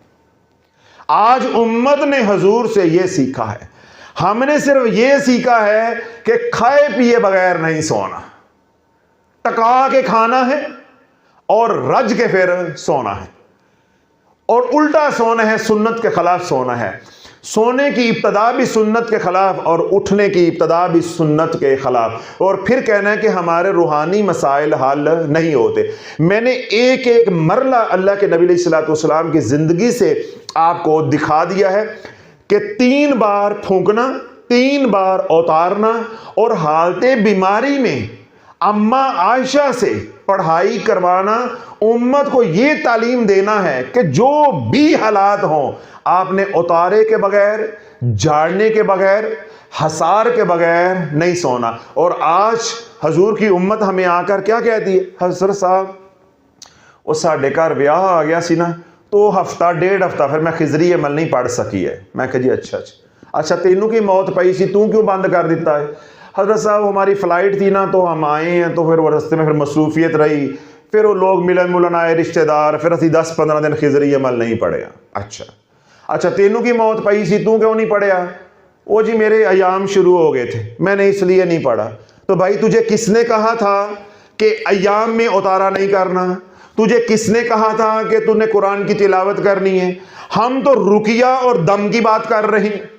आज उम्मत ने हुजूर से यह सीखा है। हमने सिर्फ यह सीखा है कि खाए पिए बगैर नहीं सोना, टका के खाना है और रज के फिर सोना है, और उल्टा सोना है, सुन्नत के खिलाफ सोना है। सोने की इब्तदा भी सुन्नत के खिलाफ और उठने की इब्तदा भी सुन्नत के खिलाफ, और फिर कहना है कि हमारे रूहानी मसाइल हल नहीं होते। मैंने एक एक मरला अल्लाह के नबी अलैहिस्सलातु वस्सलाम की जिंदगी से आपको दिखा दिया है कि 3 बार फूंकना, 3 बार उतारना, और हालते बीमारी में अम्मा आयशा से पढ़ाई करवाना, उम्मत को यह तालीम देना है कि जो भी हालात हों, आपने उतारे के बगैर, झाड़ने के बगैर, हसार के बगैर नहीं सोना। और आज हजूर की उम्मत हमें आकर क्या कहती है, हजरत साहब वो साढ़े घर ब्याह आ गया सी ना, तो हफ्ता 1.5 हफ्ता फिर मैं खिजरी अमल नहीं पढ़ सकी है। मैं कह जी अच्छा तेनू की मौत पई सी, तू क्यों बंद कर दिता है? हजरत साहब हमारी फ़्लाइट थी ना, तो हम आए हैं, तो फिर वो रस्ते में फिर मसरूफियत रही, फिर वो लोग मिलन मुलन आए रिश्तेदार, फिर असी 10-15 दिन खिजरी अमल नहीं पढ़िया। अच्छा तेनू की मौत पई सी, तू क्यों नहीं पढ़िया? वो जी मेरे अयाम शुरू हो गए थे, मैंने इसलिए नहीं पढ़ा। तो भाई तुझे किसने कहा था कि अयाम में उतारा नहीं करना? तुझे किसने कहा था कि तूने कुरान की तिलावत करनी है? हम तो रुकिया और दम की बात कर रहे हैं।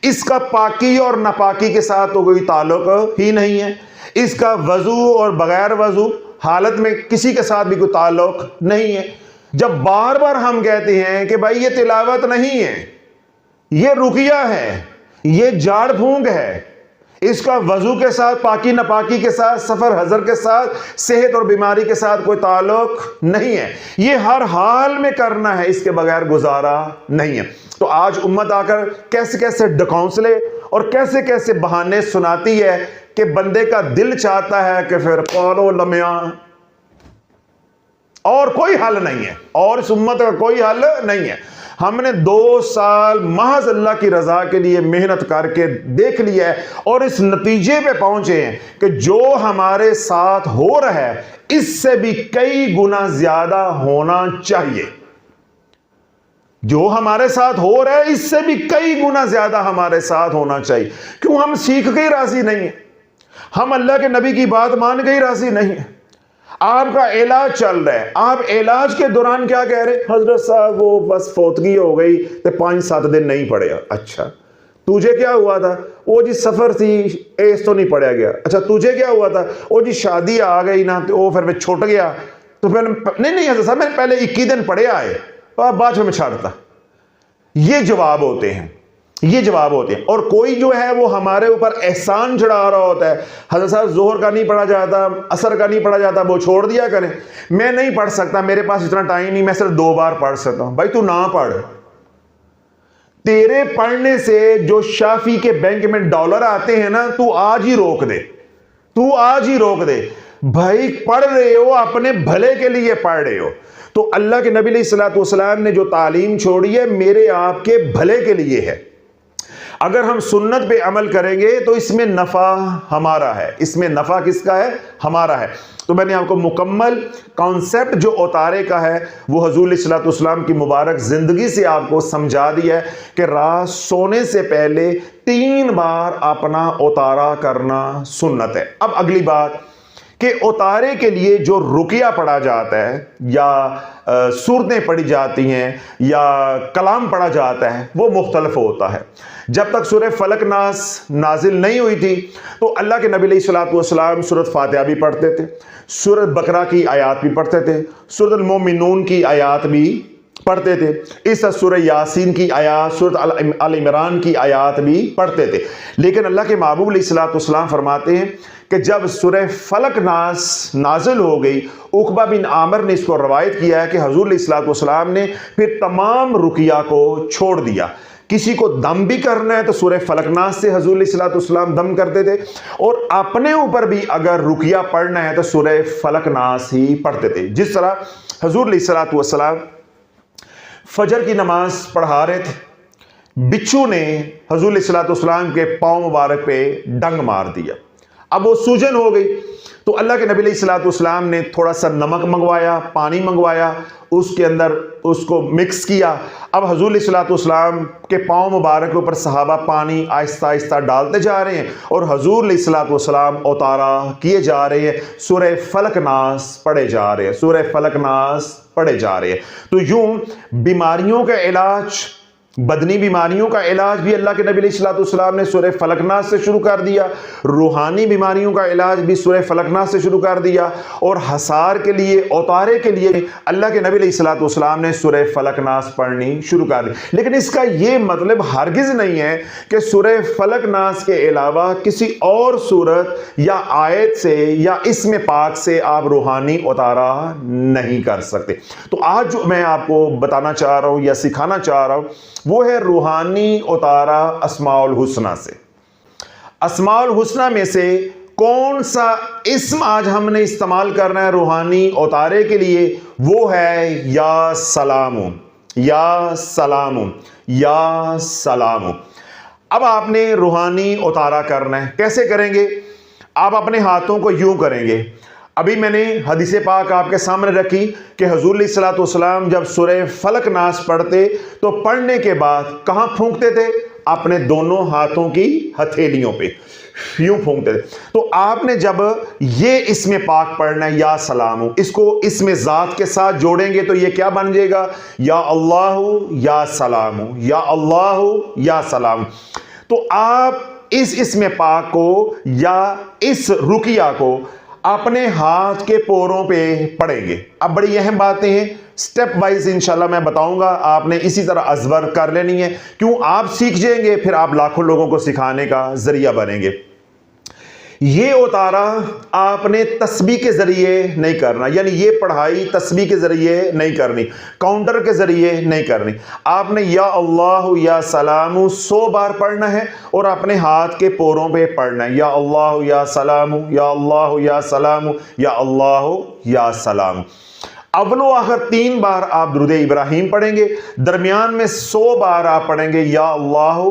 इसका पाकी और नापाकी के साथ तो कोई ताल्लुक ही नहीं है। इसका वजू और बगैर वजू हालत में किसी के साथ भी कोई ताल्लुक नहीं है। जब बार बार हम कहते हैं कि भाई ये तिलावत नहीं है, ये रुकिया है, ये झाड़ फूंक है, इसका वजू के साथ, पाकी नापाकी के साथ, सफर हजर के साथ, सेहत और बीमारी के साथ कोई ताल्लुक नहीं है, ये हर हाल में करना है, इसके बगैर गुजारा नहीं है। तो आज उम्मत आकर कैसे कैसे डकौंसले और कैसे कैसे बहाने सुनाती है कि बंदे का दिल चाहता है कि फिर कौलो लम्या, और कोई हल नहीं है, और इस उम्मत का कोई हल नहीं है। हमने 2 साल महज अल्लाह की रजा के लिए मेहनत करके देख लिया है और इस नतीजे पे पहुंचे हैं कि जो हमारे साथ हो रहा है इससे भी कई गुना ज्यादा होना चाहिए। जो हमारे साथ हो रहा है इससे भी कई गुना ज्यादा हमारे साथ होना चाहिए। क्यों? हम सीख के ही राजी नहीं है, हम अल्लाह के नबी की बात मान के ही राजी नहीं है। आपका इलाज चल रहा है, आप इलाज के दौरान क्या कह रहे? हजरत साहब वो बस फौतगी हो गई तो 5-7 दिन नहीं पड़ेगा। अच्छा तुझे क्या हुआ था? वो जी सफर थी, एस तो नहीं पढ़ा गया। अच्छा तुझे क्या हुआ था? वो जी शादी आ गई ना, तो वो फिर छूट गया, तो फिर नहीं हजरत साहब मैंने पहले 21 दिन पढ़े आए और बाद में छाड़ता। ये जवाब होते हैं, ये जवाब होते हैं। और कोई जो है वो हमारे ऊपर एहसान चढ़ा रहा होता है, हज़रत साहब जोहर का नहीं पढ़ा जाता, असर का नहीं पढ़ा जाता, वो छोड़ दिया करें। मैं नहीं पढ़ सकता, मेरे पास इतना टाइम नहीं, मैं सिर्फ 2 बार पढ़ सकता हूं। भाई तू ना पढ़, तेरे पढ़ने से जो शाफी के बैंक में डॉलर आते हैं ना, तू आज ही रोक दे, तू आज ही रोक दे। भाई पढ़ रहे हो, अपने भले के लिए पढ़ रहे हो, तो अल्लाह के नबी अलैहिस्सलातु वस्सलाम ने जो तालीम छोड़ी है मेरे आपके भले के लिए है। अगर हम सुन्नत पे अमल करेंगे तो इसमें नफा हमारा है, इसमें नफा किसका है? हमारा है। तो मैंने आपको मुकम्मल कॉन्सेप्ट जो उतारे का है वो हुजूर अलैहिस्सलातु वस्सलाम की मुबारक जिंदगी से आपको समझा दिया है कि रात सोने से पहले 3 बार अपना उतारा करना सुन्नत है। अब अगली बात कि उतारे के लिए जो रुकिया पढ़ा जाता है या सूरतें पढ़ी जाती हैं या कलाम पढ़ा जाता है वो मुख्तलिफ होता है। जब तक सूरह फलक नास नाजिल नहीं हुई थी तो अल्लाह के नबी अलैहिस्सलातु वस्सलाम सूरत फातिहा भी पढ़ते थे, सूरत बकरा की आयात भी पढ़ते थे, सूरत अल मोमिनून की आयात भी पढ़ते थे, इस सूरह यासीन की आयात, सूरत अल इमरान की आयात भी पढ़ते थे। लेकिन अल्लाह के महबूब अलैहिस्सलातु वस्सलाम फरमाते हैं कि जब सूरह फलक नास नाजिल हो गई, उकबा बिन आमिर ने इसको रवायत किया है कि हुजूर अलैहिस्सलातु वस्सलाम ने फिर तमाम रुकिया को छोड़ दिया। किसी को दम भी करना है तो सूरह फलक नास से हुजूर अलैहिस्सलातु वस्सलाम दम करते थे, और अपने ऊपर भी अगर रुकिया पढ़ना है तो सूरह फलक नास ही पढ़ते थे। जिस तरह हुजूर अलैहिस्सलातु वस्सलाम फजर की नमाज पढ़ा रहे थे, बिच्छू ने हुजूर अलैहिस्सलातु वस्सलाम के पांव मुबारक पे डंग मार दिया। अब वो सूजन हो गई तो अल्लाह के नबी अलैहिस्सलातु वस्सलाम ने थोड़ा सा नमक मंगवाया, पानी मंगवाया, उसके अंदर उसको मिक्स किया। अब हुजूर अलैहिस्सलातु वस्सलाम के पांव मुबारक के ऊपर सहाबा पानी आहिस्ता आहिस्ता डालते जा रहे हैं और हुजूर अलैहिस्सलातु वस्सलाम उतारा किए जा रहे हैं, सूरह फलक नास पढ़े जा रहे हैं, सूरह फलक नास पढ़े जा रहे हैं। तो यूं बीमारियों का इलाज, बदनी बीमारियों का इलाज भी अल्लाह के नबी अलैहिस्सलातु वस्सलाम ने सूरह फलक नास से शुरू कर दिया, रूहानी बीमारियों का इलाज भी सूरह फलक नास से शुरू कर दिया, और हसार के लिए, औतारे के लिए अल्लाह के नबी अलैहिस्सलातु वस्सलाम ने सूरह फलक नास पढ़नी शुरू कर दी। लेकिन इसका यह मतलब हरगिज नहीं है कि सूरह फलक नास के अलावा किसी और सूरत या आयत से या इसमें पाक से आप रूहानी उतारा नहीं कर सकते। तो आज जो मैं आपको बताना चाह रहा हूं या सिखाना चाह रहा हूं वो है रूहानी उतारा अस्माउल हुस्ना से। अस्माउल हुस्ना में से कौन सा इस्म आज हमने इस्तेमाल करना है रूहानी उतारे के लिए, वो है या सलामु, या सलामु, या सलामु। अब आपने रूहानी उतारा करना है, कैसे करेंगे? आप अपने हाथों को यूं करेंगे। अभी मैंने हदीस पाक आपके सामने रखी कि हुजूर अलैहिस्सलातु वस्सलाम जब सूरह फलक नास पढ़ते तो पढ़ने के बाद कहां फूंकते थे? अपने दोनों हाथों की हथेलियों पे यूं फूंकते थे। तो आपने जब ये इसमें पाक पढ़ना है या सलामु, इसको इसमें जात के साथ जोड़ेंगे तो ये क्या बन जाएगा? या अल्लाहु या सलामु, या अल्लाहु या सलामु। तो आप इस इसमें पाक को या इस रुकिया को अपने हाथ के पोरों पे पढ़ेंगे। अब बड़ी अहम बातें हैं, स्टेप वाइज इंशाल्लाह मैं बताऊंगा, आपने इसी तरह अज़बर कर लेनी है। क्यों? आप सीख जाएंगे, फिर आप लाखों लोगों को सिखाने का जरिया बनेंगे। ये उतारा आपने तस्बीह के जरिए नहीं करना, यानी ये पढ़ाई तस्बीह के जरिए नहीं करनी, काउंटर के जरिए नहीं करनी। आपने या अल्लाह या सलामु 100 बार पढ़ना है और अपने हाथ के पोरों पे पढ़ना है, या अल्लाह या सलामु, या अल्लाह या सलामु, या अल्लाह या सलामु। अव्वलो आखिर 3 बार आप दुरूद इब्राहिम पढ़ेंगे, दरमियान में 100 बार आप पढ़ेंगे या अल्लाह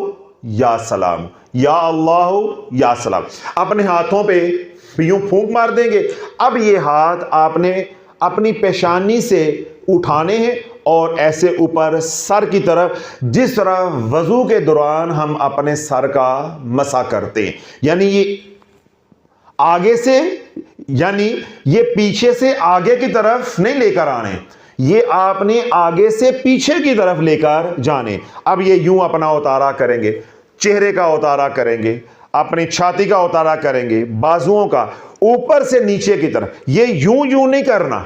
या सलाम, या अल्लाह या सलाम। अपने हाथों पे यूं फूंक मार देंगे। अब ये हाथ आपने अपनी पेशानी से उठाने हैं और ऐसे ऊपर सर की तरफ, जिस तरह वजू के दौरान हम अपने सर का मसा करते हैं, यानी ये आगे से, यानी ये पीछे से आगे की तरफ नहीं लेकर आने, ये आपने आगे से पीछे की तरफ लेकर जाने। अब ये यूं अपना उतारा करेंगे, चेहरे का उतारा करेंगे, अपनी छाती का उतारा करेंगे, बाजुओं का, ऊपर से नीचे की तरफ। ये यूं यूं नहीं करना।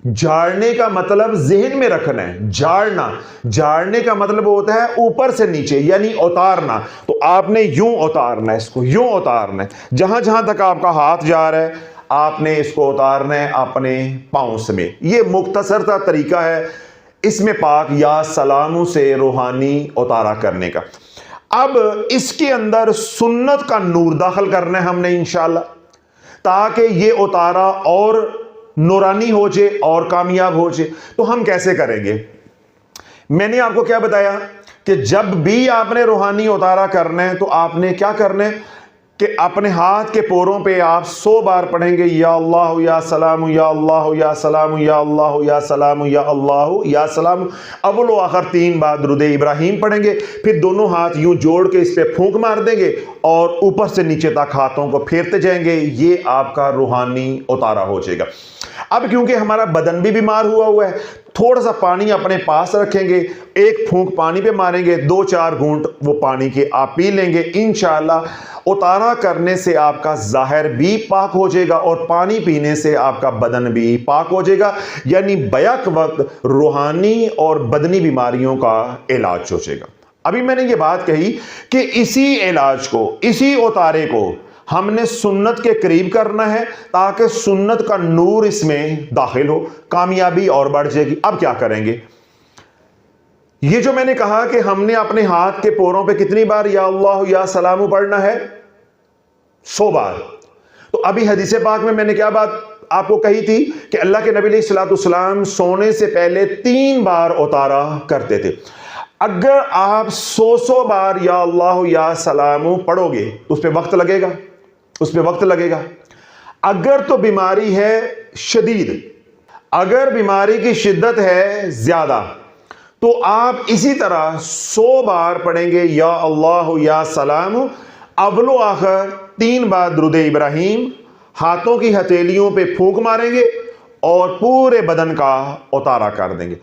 झाड़ने का मतलब जहन में रखना है, झाड़ने का मतलब होता है ऊपर से नीचे, यानी उतारना। तो आपने यूं उतारना है, इसको यूं उतारना है। जहां जहां तक आपका हाथ जा रहा है आपने इसको उतारना है अपने पांव समेत। ये मुख्तसर सा तरीका है इसमें पाक या सलामू से रूहानी उतारा करने का। अब इसके अंदर सुन्नत का नूर दाखिल करना है हमने इंशाअल्लाह, ताकि ये उतारा और नूरानी हो जाए और कामयाब हो जाए। तो हम कैसे करेंगे? मैंने आपको क्या बताया कि जब भी आपने रूहानी उतारा करना है तो आपने क्या करना है कि अपने हाथ के पोरों पे आप 100 बार पढ़ेंगे या अल्लाह या सलाम, या अल्लाह या सलाम, या अल्लाह या सलाम, या अल्लाह या सलाम। अव्वल व आखिर 3 बार दुरूद इब्राहिम पढ़ेंगे, फिर दोनों हाथ यूं जोड़ के इस पे फूंक मार देंगे और ऊपर से नीचे तक हाथों को फेरते जाएंगे। ये आपका रूहानी उतारा हो जाएगा। अब क्योंकि हमारा बदन भी बीमार हुआ है, थोड़ा सा पानी अपने पास रखेंगे, एक फूंक पानी पे मारेंगे, 2-4 घूंट वो पानी के आप पी लेंगे। इंशाअल्लाह उतारा करने से आपका ज़ाहिर भी पाक हो जाएगा और पानी पीने से आपका बदन भी पाक हो जाएगा, यानी बैक वक्त रूहानी और बदनी बीमारियों का इलाज हो जाएगा। अभी मैंने ये बात कही कि इसी इलाज को, इसी उतारे को हमने सुन्नत के करीब करना है ताकि सुन्नत का नूर इसमें दाखिल हो, कामयाबी और बढ़ जाएगी। अब क्या करेंगे? ये जो मैंने कहा कि हमने अपने हाथ के पोरों पे कितनी बार या अल्लाह या सलामु पढ़ना है? 100 बार। तो अभी हदीस पाक में मैंने क्या बात आपको कही थी कि अल्लाह के नबी सल्लल्लाहु सोने से पहले 3 बार उतारा करते थे। अगर आप 100 बार या अल्लाह या सलामु पढ़ोगे तो उस पर वक्त लगेगा, उस पर वक्त लगेगा। अगर तो बीमारी है शदीद, अगर बीमारी की शिद्दत है ज्यादा, तो आप इसी तरह 100 बार पढ़ेंगे या अल्लाह या सलामु, अव्वलो आखिर 3 बार दुरूद इब्राहिम, हाथों की हथेलियों पे फूंक मारेंगे और पूरे बदन का उतारा कर देंगे।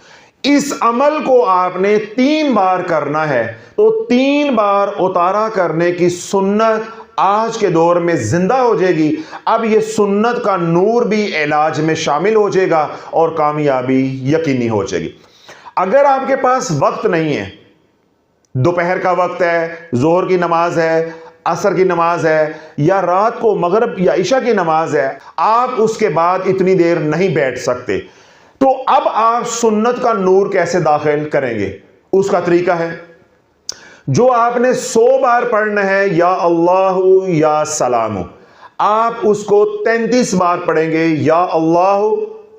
इस अमल को आपने 3 बार करना है, तो 3 बार उतारा करने की सुन्नत आज के दौर में जिंदा हो जाएगी। अब यह सुन्नत का नूर भी इलाज में शामिल हो जाएगा और कामयाबी यकीनी हो जाएगी। अगर आपके पास वक्त नहीं है, दोपहर का वक्त है, जोहर की नमाज है, असर की नमाज है, या रात को मगरिब या इशा की नमाज है, आप उसके बाद इतनी देर नहीं बैठ सकते, तो अब आप सुन्नत का नूर कैसे दाखिल करेंगे? उसका तरीका है, जो आपने 100 बार पढ़ना है या अल्लाह या सलामु, आप उसको 33 बार पढ़ेंगे या अल्लाह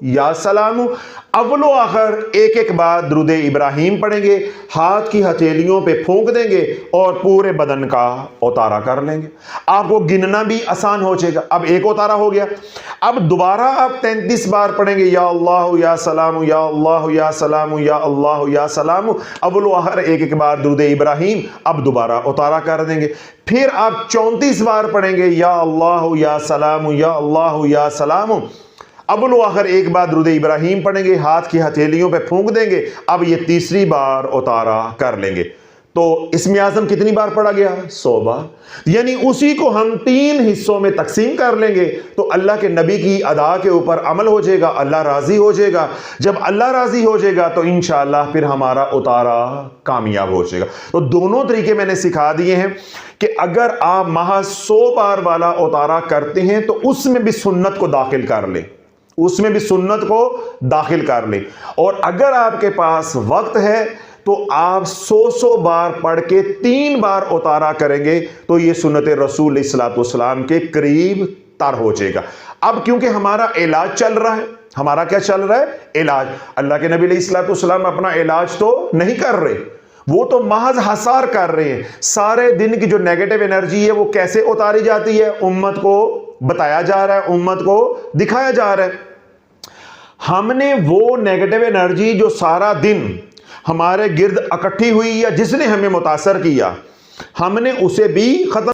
या सलामु। अव्वलो आखिर एक बार दुरूद इब्राहिम पढ़ेंगे, हाथ की हथेलियों पे फूंक देंगे और पूरे बदन का उतारा कर लेंगे। आपको गिनना भी आसान हो जाएगा। अब एक उतारा हो गया, अब दोबारा आप 33 बार पढ़ेंगे या अल्लाह या सलामु, या अल्लाह या सलामु, या अल्लाह या सलामु। अव्वलो आखिर एक बार दुरूद इब्राहिम, अब दोबारा उतारा कर देंगे। फिर आप 34 बार पढ़ेंगे या अल्लाह या सलामु, या अल्लाह या सलामु। अव्वलो आखिर एक बार दुरूद इब्राहिम पढ़ेंगे, हाथ की हथेलियों पे फूंक देंगे, अब ये तीसरी बार उतारा कर लेंगे। तो इसमें आज़म कितनी बार पढ़ा गया? 100 बार। यानी उसी को हम 3 हिस्सों में तकसीम कर लेंगे तो अल्लाह के नबी की अदा के ऊपर अमल हो जाएगा, अल्लाह राजी हो जाएगा। जब अल्लाह राजी हो जाएगा तो इंशाअल्लाह फिर हमारा उतारा कामयाब हो जाएगा। तो दोनों तरीके मैंने सिखा दिए हैं कि अगर आप महज 100 बार वाला उतारा करते हैं तो उसमें भी सुन्नत को दाखिल कर लें, उसमें भी सुन्नत को दाखिल कर लें। और अगर आपके पास वक्त है तो आप 100 बार पढ़ के 3 बार उतारा करेंगे तो ये सुन्नत रसूल सल्लल्लाहु के करीब तर हो जाएगा। अब क्योंकि हमारा इलाज चल रहा है, हमारा क्या चल रहा है? इलाज। अल्लाह के नबी सल्लल्लाहु अपना इलाज तो नहीं कर रहे, वो तो महज हसार कर रहे हैं। सारे दिन की जो नेगेटिव एनर्जी है वो कैसे उतारी जाती है, उम्मत को बताया जा रहा है, उम्मत को दिखाया जा रहा है। हमने वो नेगेटिव एनर्जी जो सारा दिन हमारे गिर्द इकट्ठी हुई या जिसने हमें मुतासर किया, हमने उसे भी खत्म